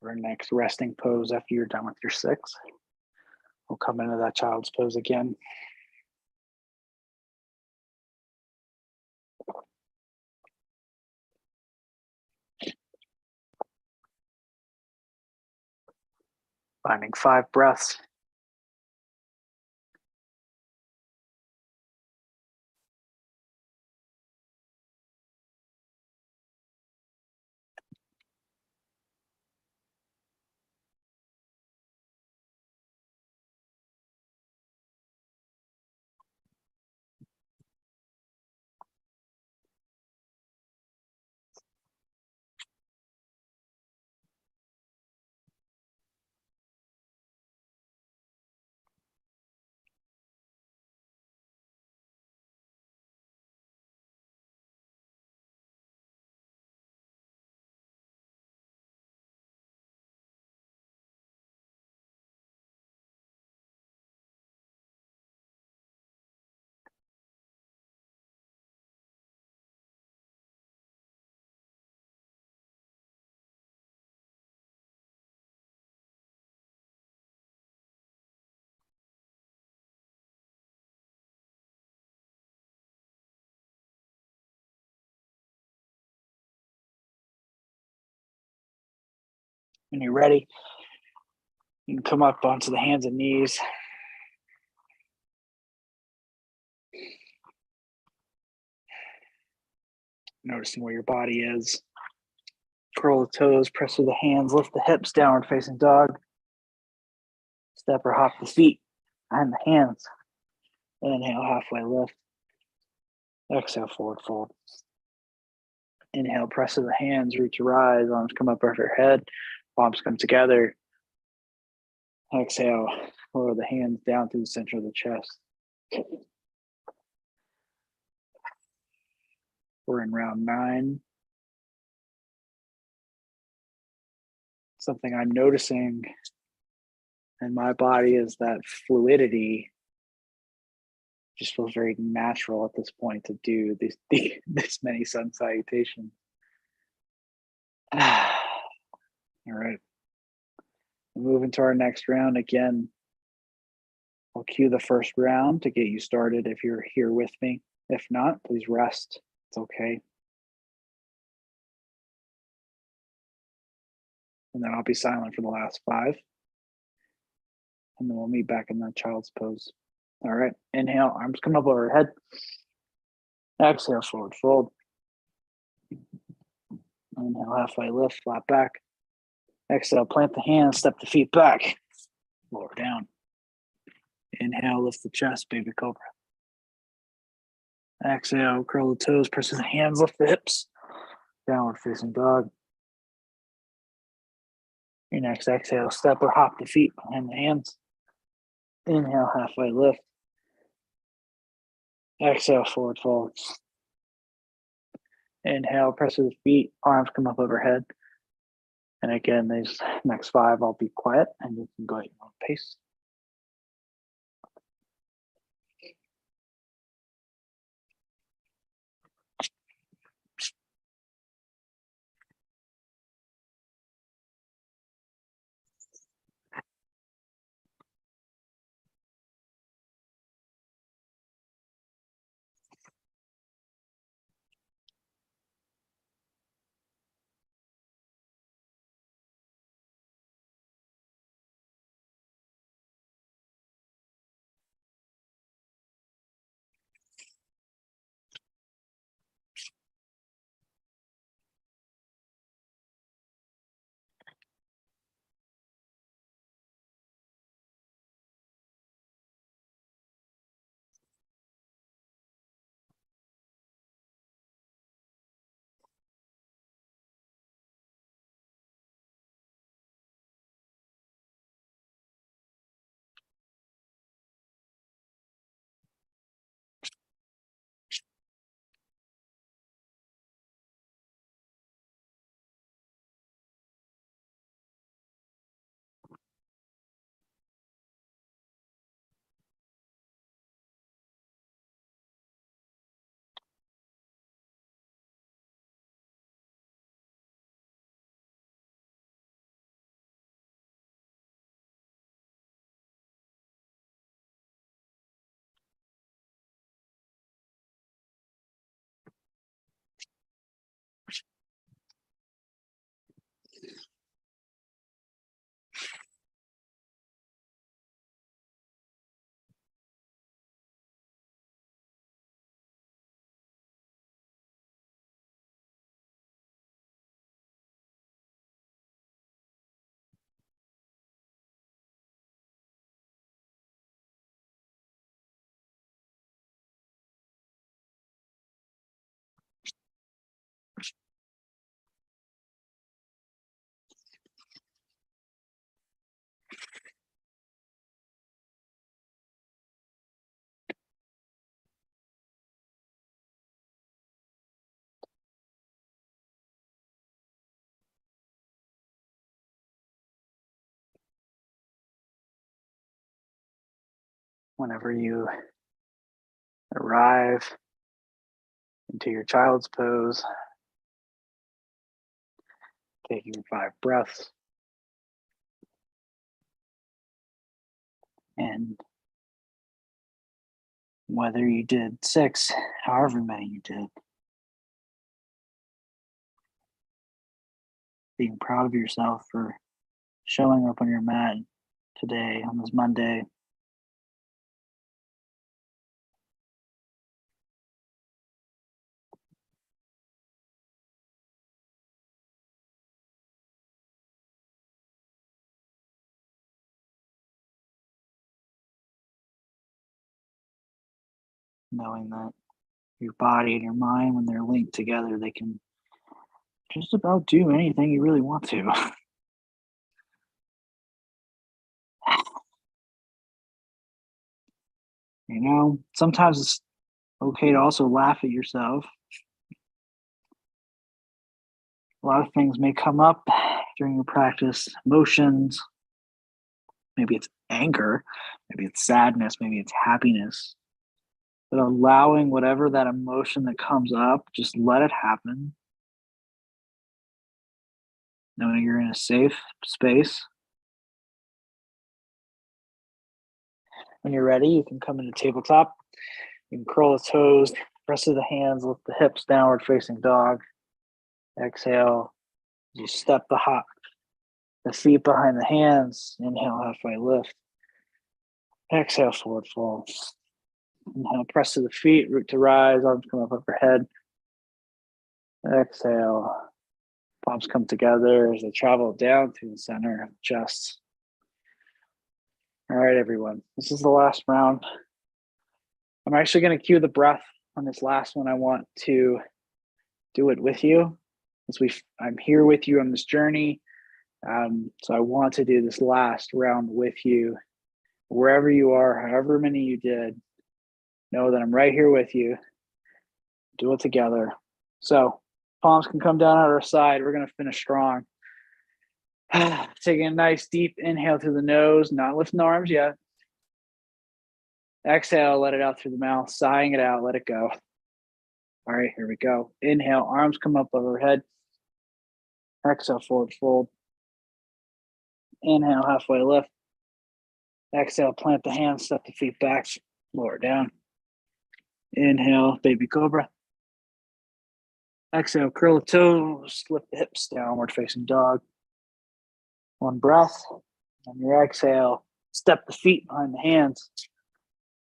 Our next resting pose after you're done with your 6. We'll come into that child's pose again. Finding 5 breaths. When you're ready, you can come up onto the hands and knees. Noticing where your body is. Curl the toes, press through the hands, lift the hips, downward facing dog. Step or hop the feet behind the hands. Inhale, halfway lift. Exhale, forward fold. Inhale, press to the hands, root to rise, arms come up over your head, palms come together. Exhale, lower the hands down through the center of the chest. We're in round 9. Something I'm noticing in my body is that fluidity just feels very natural at this point to do this many sun salutations. All right. We'll move into our next round. Again, I'll cue the first round to get you started if you're here with me. If not, please rest. It's okay. And then I'll be silent for the last 5. And then we'll meet back in that child's pose. All right. Inhale, arms come up over your head. Exhale, forward fold. Inhale, halfway lift, flat back. Exhale, plant the hands, step the feet back. Lower down. Inhale, lift the chest, baby cobra. Exhale, curl the toes, press the hands, lift the hips. Downward facing dog. Your next exhale, step or hop the feet behind the hands. Inhale, halfway lift. Exhale, forward fold. Inhale, press to the feet, arms come up overhead. And again, these next 5, I'll be quiet and you can go at your own pace. whenever you arrive into your child's pose, taking 5 breaths. And whether you did 6, however many you did, being proud of yourself for showing up on your mat today on this Monday. Knowing that your body and your mind, when they're linked together, they can just about do anything you really want to. Sometimes it's okay to also laugh at yourself. A lot of things may come up during your practice, emotions. Maybe it's anger, maybe it's sadness, maybe it's happiness. But allowing whatever that emotion that comes up, just let it happen. Knowing you're in a safe space. When you're ready, you can come into tabletop. You can curl the toes, press of the hands, lift the hips, downward facing dog. Exhale. You step the feet behind the hands. Inhale, halfway lift. Exhale, forward fold. Inhale, press to the feet, root to rise, arms come up overhead. Exhale, palms come together as they travel down to the center of the chest. All right, everyone, this is the last round. I'm actually going to cue the breath on this last one. I want to do it with you. I'm here with you on this journey. So I want to do this last round with you. Wherever you are, however many you did, know that I'm right here with you. Do it together. So palms can come down at our side. We're going to finish strong. Taking a nice deep inhale through the nose, not lifting the arms yet. Exhale, let it out through the mouth, sighing it out, let it go. All right, here we go. Inhale, arms come up overhead. Exhale, forward fold. Inhale, halfway lift. Exhale, plant the hands, step the feet back, lower down. Inhale, baby cobra. Exhale, curl the toes, lift the hips, downward facing dog. 1 breath. On your exhale, step the feet behind the hands.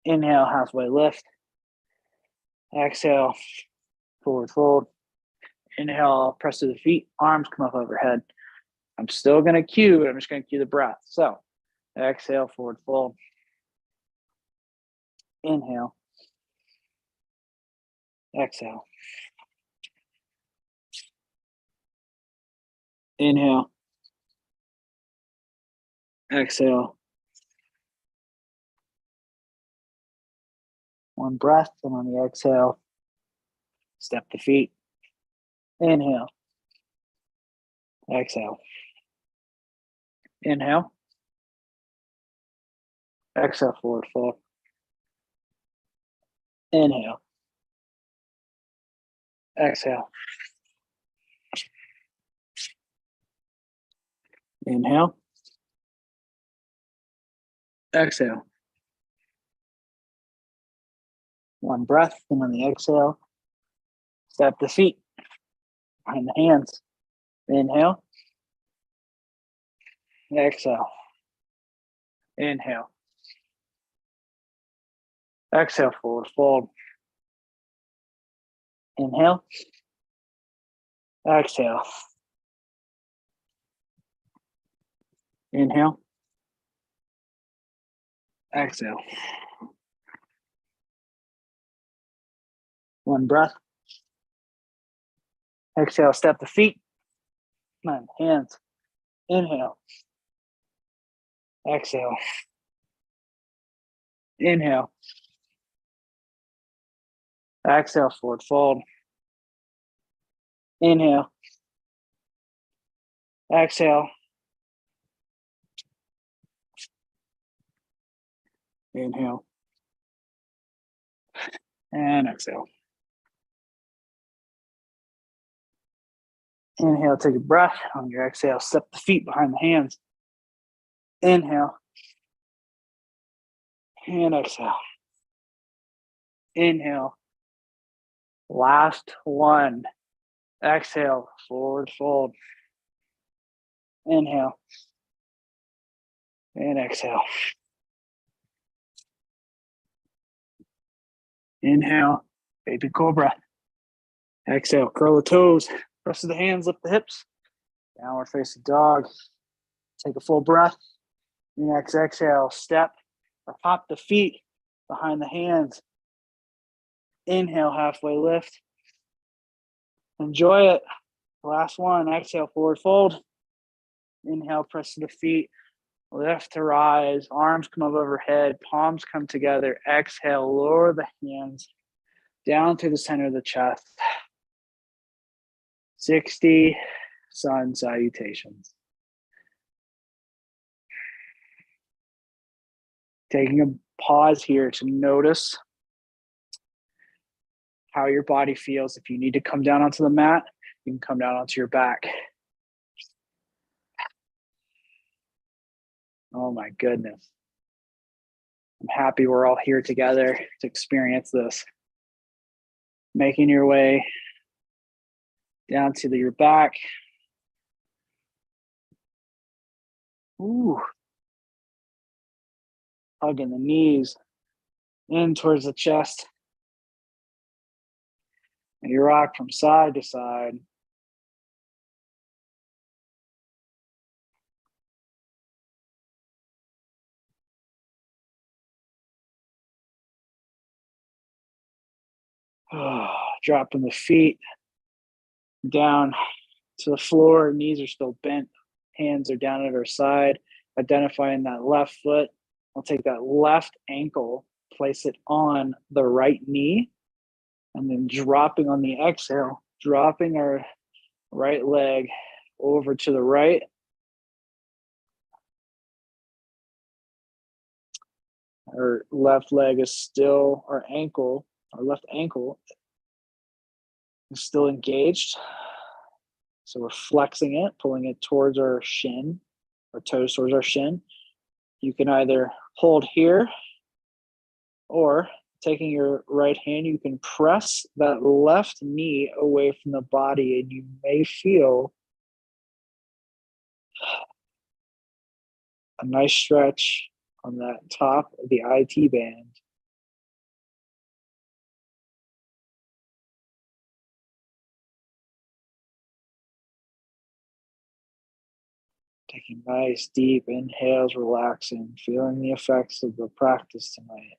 Inhale, halfway lift. Exhale, forward fold. Inhale, press to the feet, arms come up overhead. I'm still going to cue, but I'm just going to cue the breath. So, exhale, forward fold. Inhale. Exhale. Inhale. Exhale. 1 breath, and on the exhale, step the feet. Inhale. Exhale. Inhale. Exhale, forward fold. Inhale. Exhale. Inhale. Exhale. 1 breath, and on the exhale, step the feet behind the hands. Inhale. Exhale. Inhale. Exhale, forward fold. Inhale. Exhale. Inhale. Exhale. 1 breath. Exhale, step the feet. And hands. Inhale. Exhale. Inhale. Exhale, forward fold. Inhale. Exhale. Inhale. And exhale. Inhale, take a breath. On your exhale, step the feet behind the hands. Inhale. And exhale. Inhale. Last one. Exhale, forward fold. Inhale. And exhale. Inhale, baby cobra. Exhale, curl the toes. Press the hands, lift the hips. Downward facing dog. Take a full breath. Next exhale, step or pop the feet behind the hands. Inhale, halfway lift. Enjoy it. Last one. Exhale, forward fold. Inhale, press to the feet. Lift to rise. Arms come up overhead. Palms come together. Exhale, lower the hands down through the center of the chest. 60 Sun Salutations. Taking a pause here to notice how your body feels. If you need to come down onto the mat, you can come down onto your back. Oh my goodness. I'm happy we're all here together to experience this. Making your way down to your back. Ooh. Hugging the knees in towards the chest. And you rock from side to side. Dropping the feet down to the floor. Knees are still bent. Hands are down at our side. Identifying that left foot. I'll take that left ankle, place it on the right knee, and then dropping on the exhale, dropping our right leg over to the right. Our left leg is still, our left ankle is still engaged. So we're flexing it, pulling it towards our shin, our toes towards our shin. You can either hold here or taking your right hand, you can press that left knee away from the body and you may feel a nice stretch on that top of the IT band. Taking nice deep inhales, relaxing, feeling the effects of the practice tonight.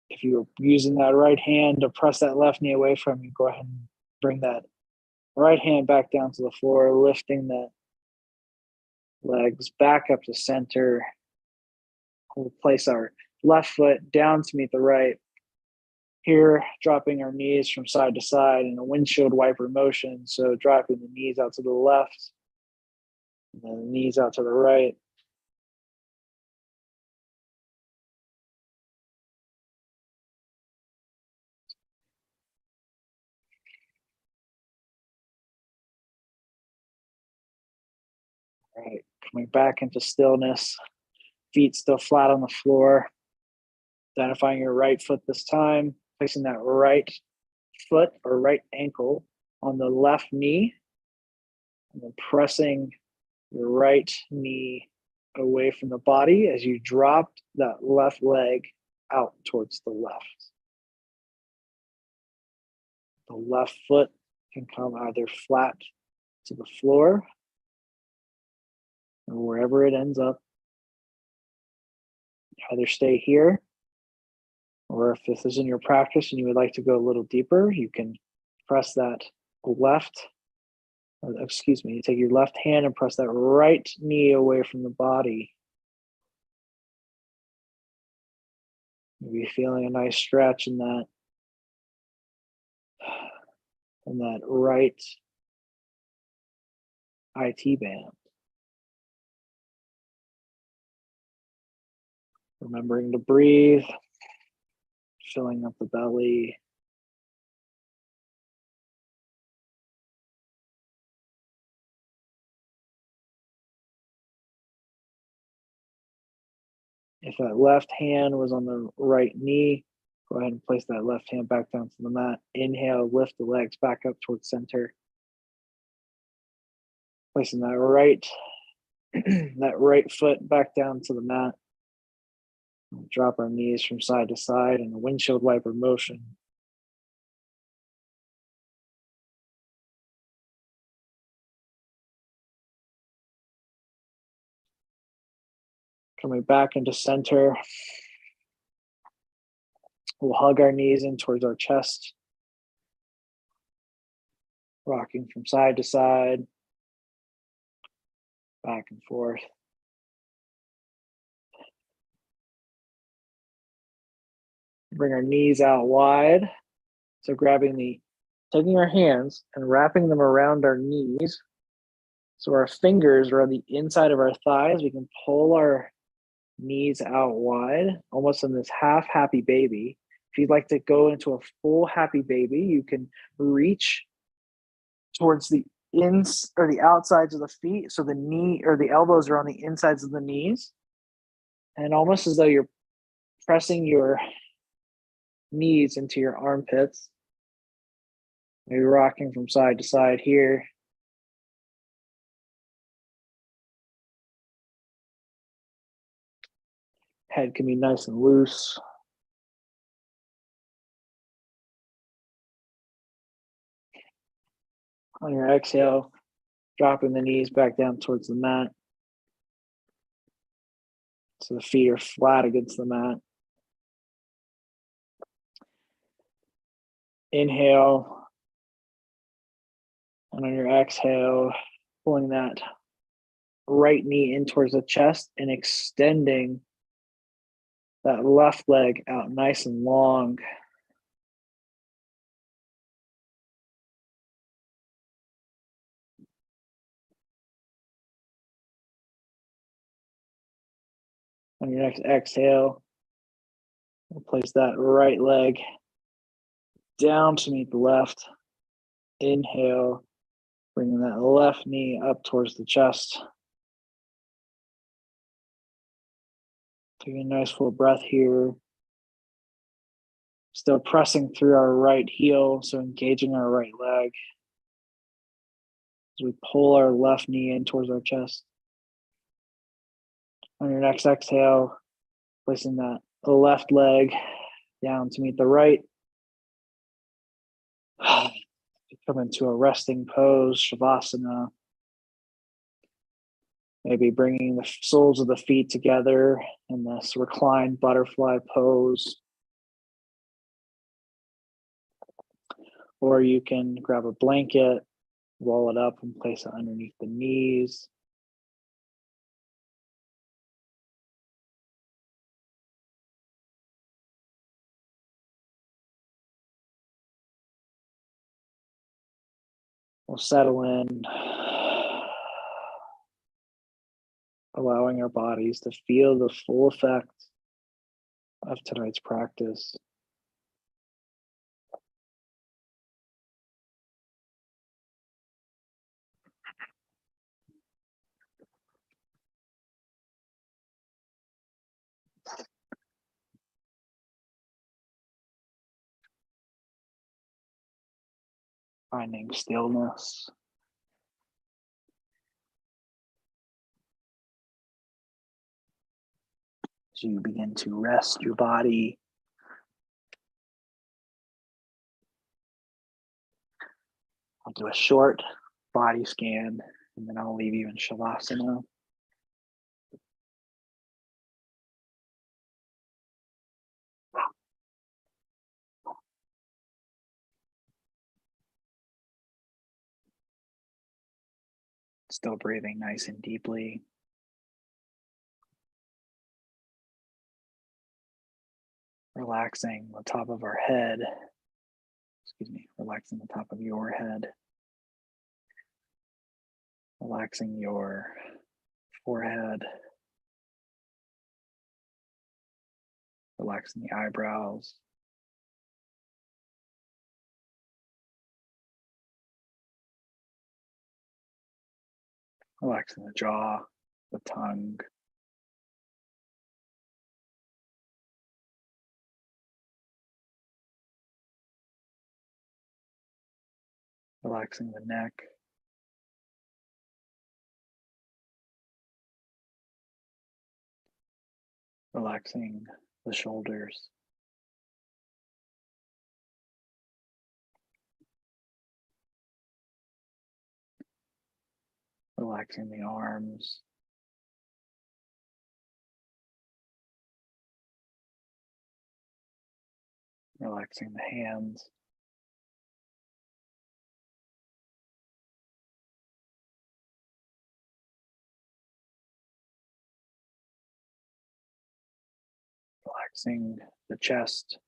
If you're using that right hand to press that left knee away from you, go ahead and bring that right hand back down to the floor, lifting the legs back up to center. We'll place our left foot down to meet the right. Here, dropping our knees from side to side in a windshield wiper motion. So dropping the knees out to the left, and then the knees out to the right. All right, coming back into stillness, feet still flat on the floor. Identifying your right foot this time, placing that right foot or right ankle on the left knee, and then pressing your right knee away from the body as you drop that left leg out towards the left. The left foot can come either flat to the floor or wherever it ends up. Either stay here, or if this is in your practice and you would like to go a little deeper, you can press that take your left hand and press that right knee away from the body. Maybe feeling a nice stretch in that right IT band. Remembering to breathe, filling up the belly. If that left hand was on the right knee, go ahead and place that left hand back down to the mat. Inhale, lift the legs back up towards center. Placing that right foot back down to the mat. Drop our knees from side to side in a windshield wiper motion. Coming back into center. We'll hug our knees in towards our chest. Rocking from side to side. Back and forth. Bring our knees out wide. So taking our hands and wrapping them around our knees. So our fingers are on the inside of our thighs. We can pull our knees out wide, almost in this half happy baby. If you'd like to go into a full happy baby, you can reach towards the ins or the outsides of the feet. So the knee or the elbows are on the insides of the knees. And almost as though you're pressing your knees into your armpits. Maybe rocking from side to side here. Head can be nice and loose. On your exhale, dropping the knees back down towards the mat. So the feet are flat against the mat. Inhale. And on your exhale, pulling that right knee in towards the chest and extending that left leg out nice and long. On your next exhale, we'll place that right leg down to meet the left. Inhale, bringing that left knee up towards the chest. Taking a nice full breath here. Still pressing through our right heel, so engaging our right leg. As we pull our left knee in towards our chest. On your next exhale, placing that left leg down to meet the right. Come into a resting pose, Shavasana. Maybe bringing the soles of the feet together in this reclined butterfly pose. Or you can grab a blanket, roll it up and place it underneath the knees. We'll settle in, allowing our bodies to feel the full effect of tonight's practice. Finding stillness. As you begin to rest your body. I'll do a short body scan and then I'll leave you in Shavasana. Still breathing nice and deeply. Relaxing the top of our head. Relaxing the top of your head. Relaxing your forehead. Relaxing the eyebrows. Relaxing the jaw, the tongue. Relaxing the neck. Relaxing the shoulders. Relaxing the arms. Relaxing the hands. Relaxing the chest.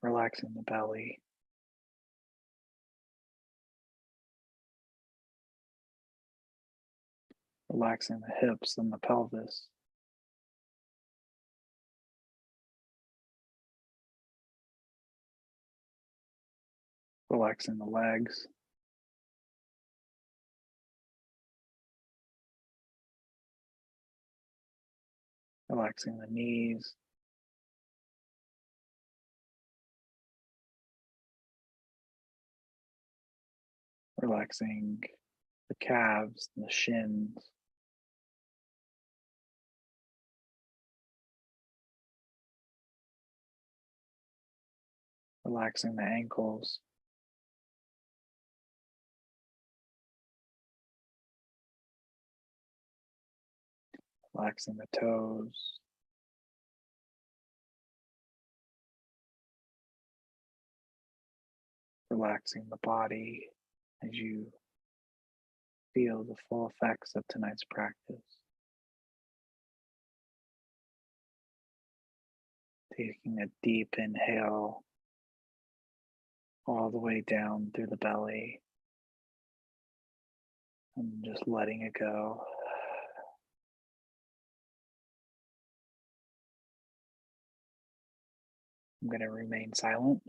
Relaxing the belly. Relaxing the hips and the pelvis. Relaxing the legs. Relaxing the knees. Relaxing the calves and the shins. Relaxing the ankles. Relaxing the toes. Relaxing the body as you feel the full effects of tonight's practice. Taking a deep inhale all the way down through the belly and just letting it go. I'm going to remain silent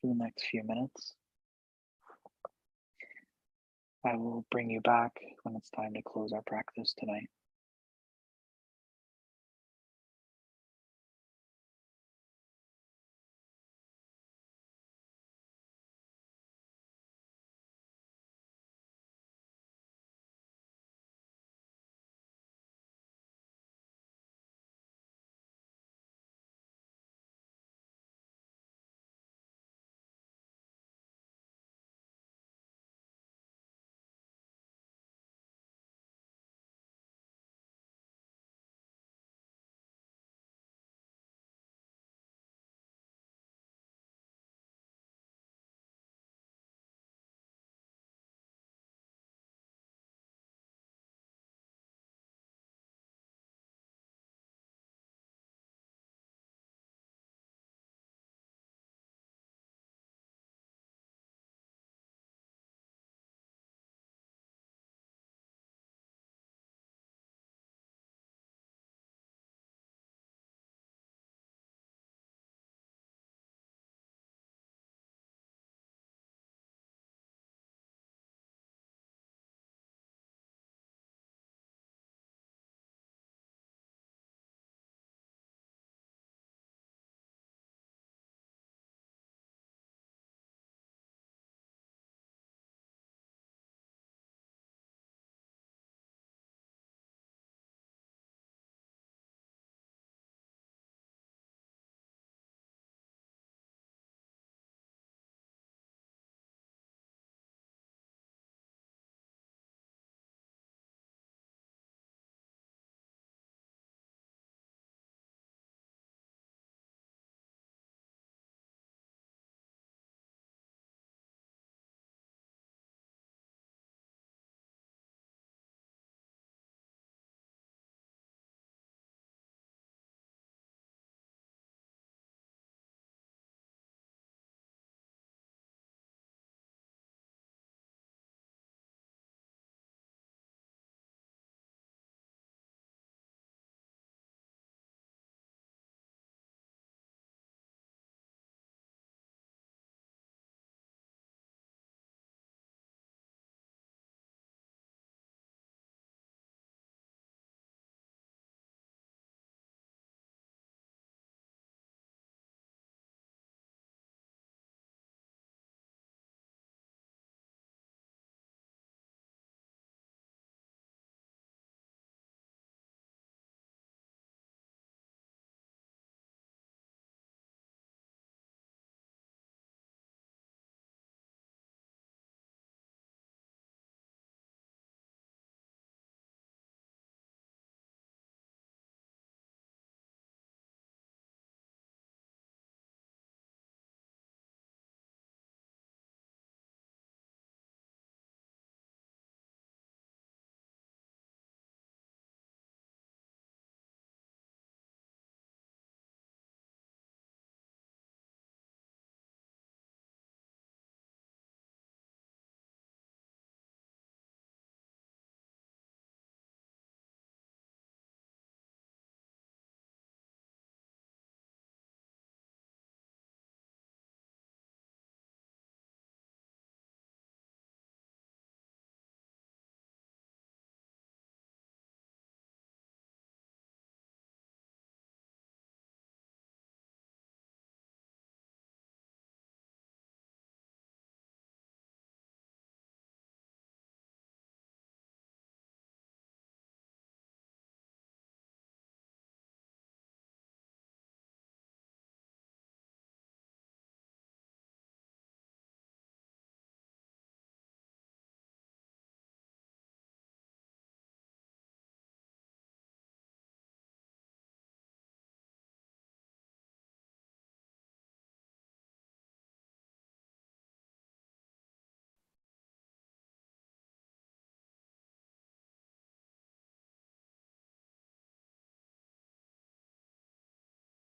for the next few minutes. I will bring you back when it's time to close our practice tonight.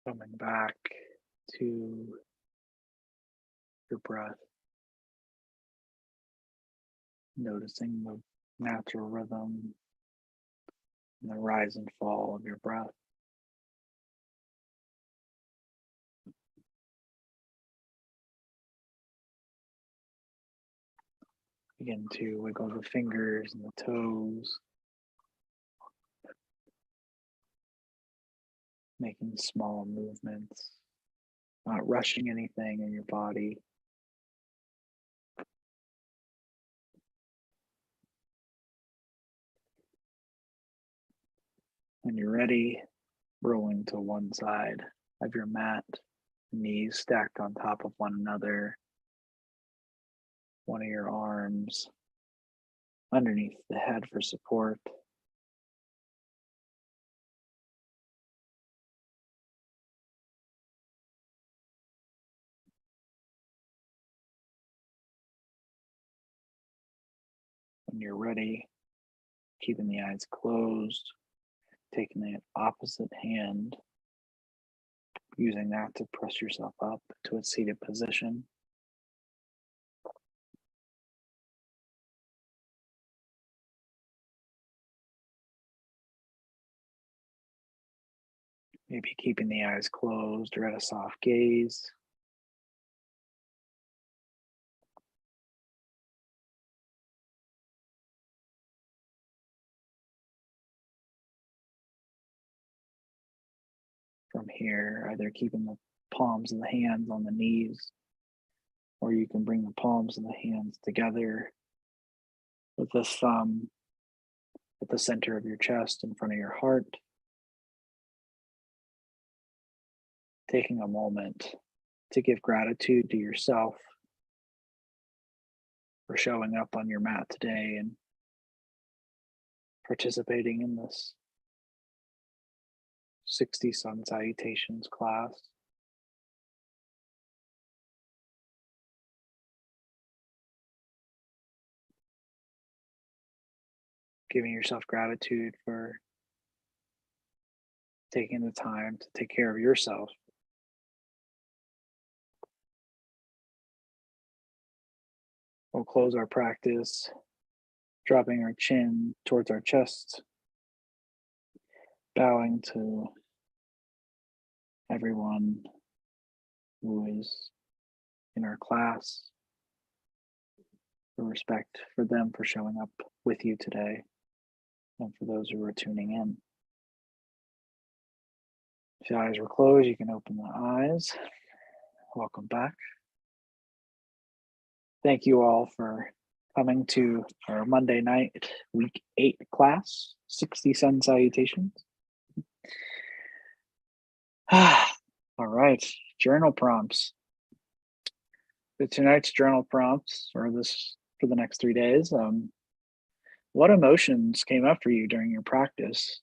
Coming back to your breath, noticing the natural rhythm and the rise and fall of your breath. Begin to wiggle the fingers and the toes, making small movements, not rushing anything in your body. When you're ready, rolling to one side of your mat, knees stacked on top of one another, one of your arms underneath the head for support. When you're ready, keeping the eyes closed, taking the opposite hand, using that to press yourself up to a seated position. Maybe keeping the eyes closed or at a soft gaze. From here, either keeping the palms of the hands on the knees, or you can bring the palms of the hands together with the thumb at the center of your chest in front of your heart. Taking a moment to give gratitude to yourself for showing up on your mat today and participating in this 60 Sun Salutations class. Giving yourself gratitude for taking the time to take care of yourself. We'll close our practice, dropping our chin towards our chest, bowing to everyone who is in our class, for respect for them for showing up with you today, and for those who are tuning in. If your eyes were closed, you can open the eyes. Welcome back. Thank you all for coming to our Monday night, week 8 class, 60 Sun Salutations. All right, journal prompts. For tonight's journal prompts, or this for the next 3 days, what emotions came up for you during your practice?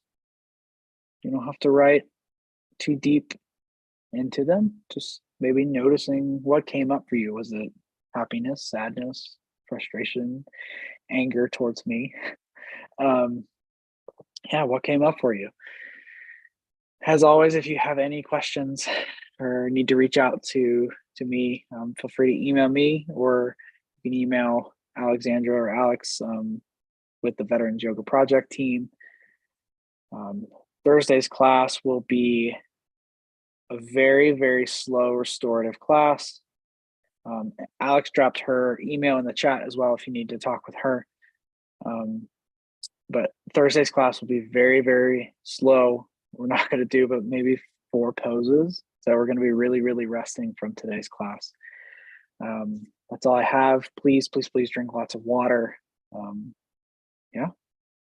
You don't have to write too deep into them, just maybe noticing what came up for you. Was it happiness, sadness, frustration, anger towards me? What came up for you? As always, if you have any questions or need to reach out to me, feel free to email me, or you can email Alexandra or Alex with the Veterans Yoga Project team. Thursday's class will be a very, very slow restorative class. Alex dropped her email in the chat as well if you need to talk with her. But Thursday's class will be very, very slow. We're not going to do but maybe 4 poses. So we're going to be really, really resting from today's class. That's all I have. Please, please, please drink lots of water. I'll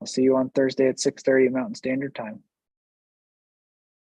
see you on Thursday at 6:30 Mountain Standard Time.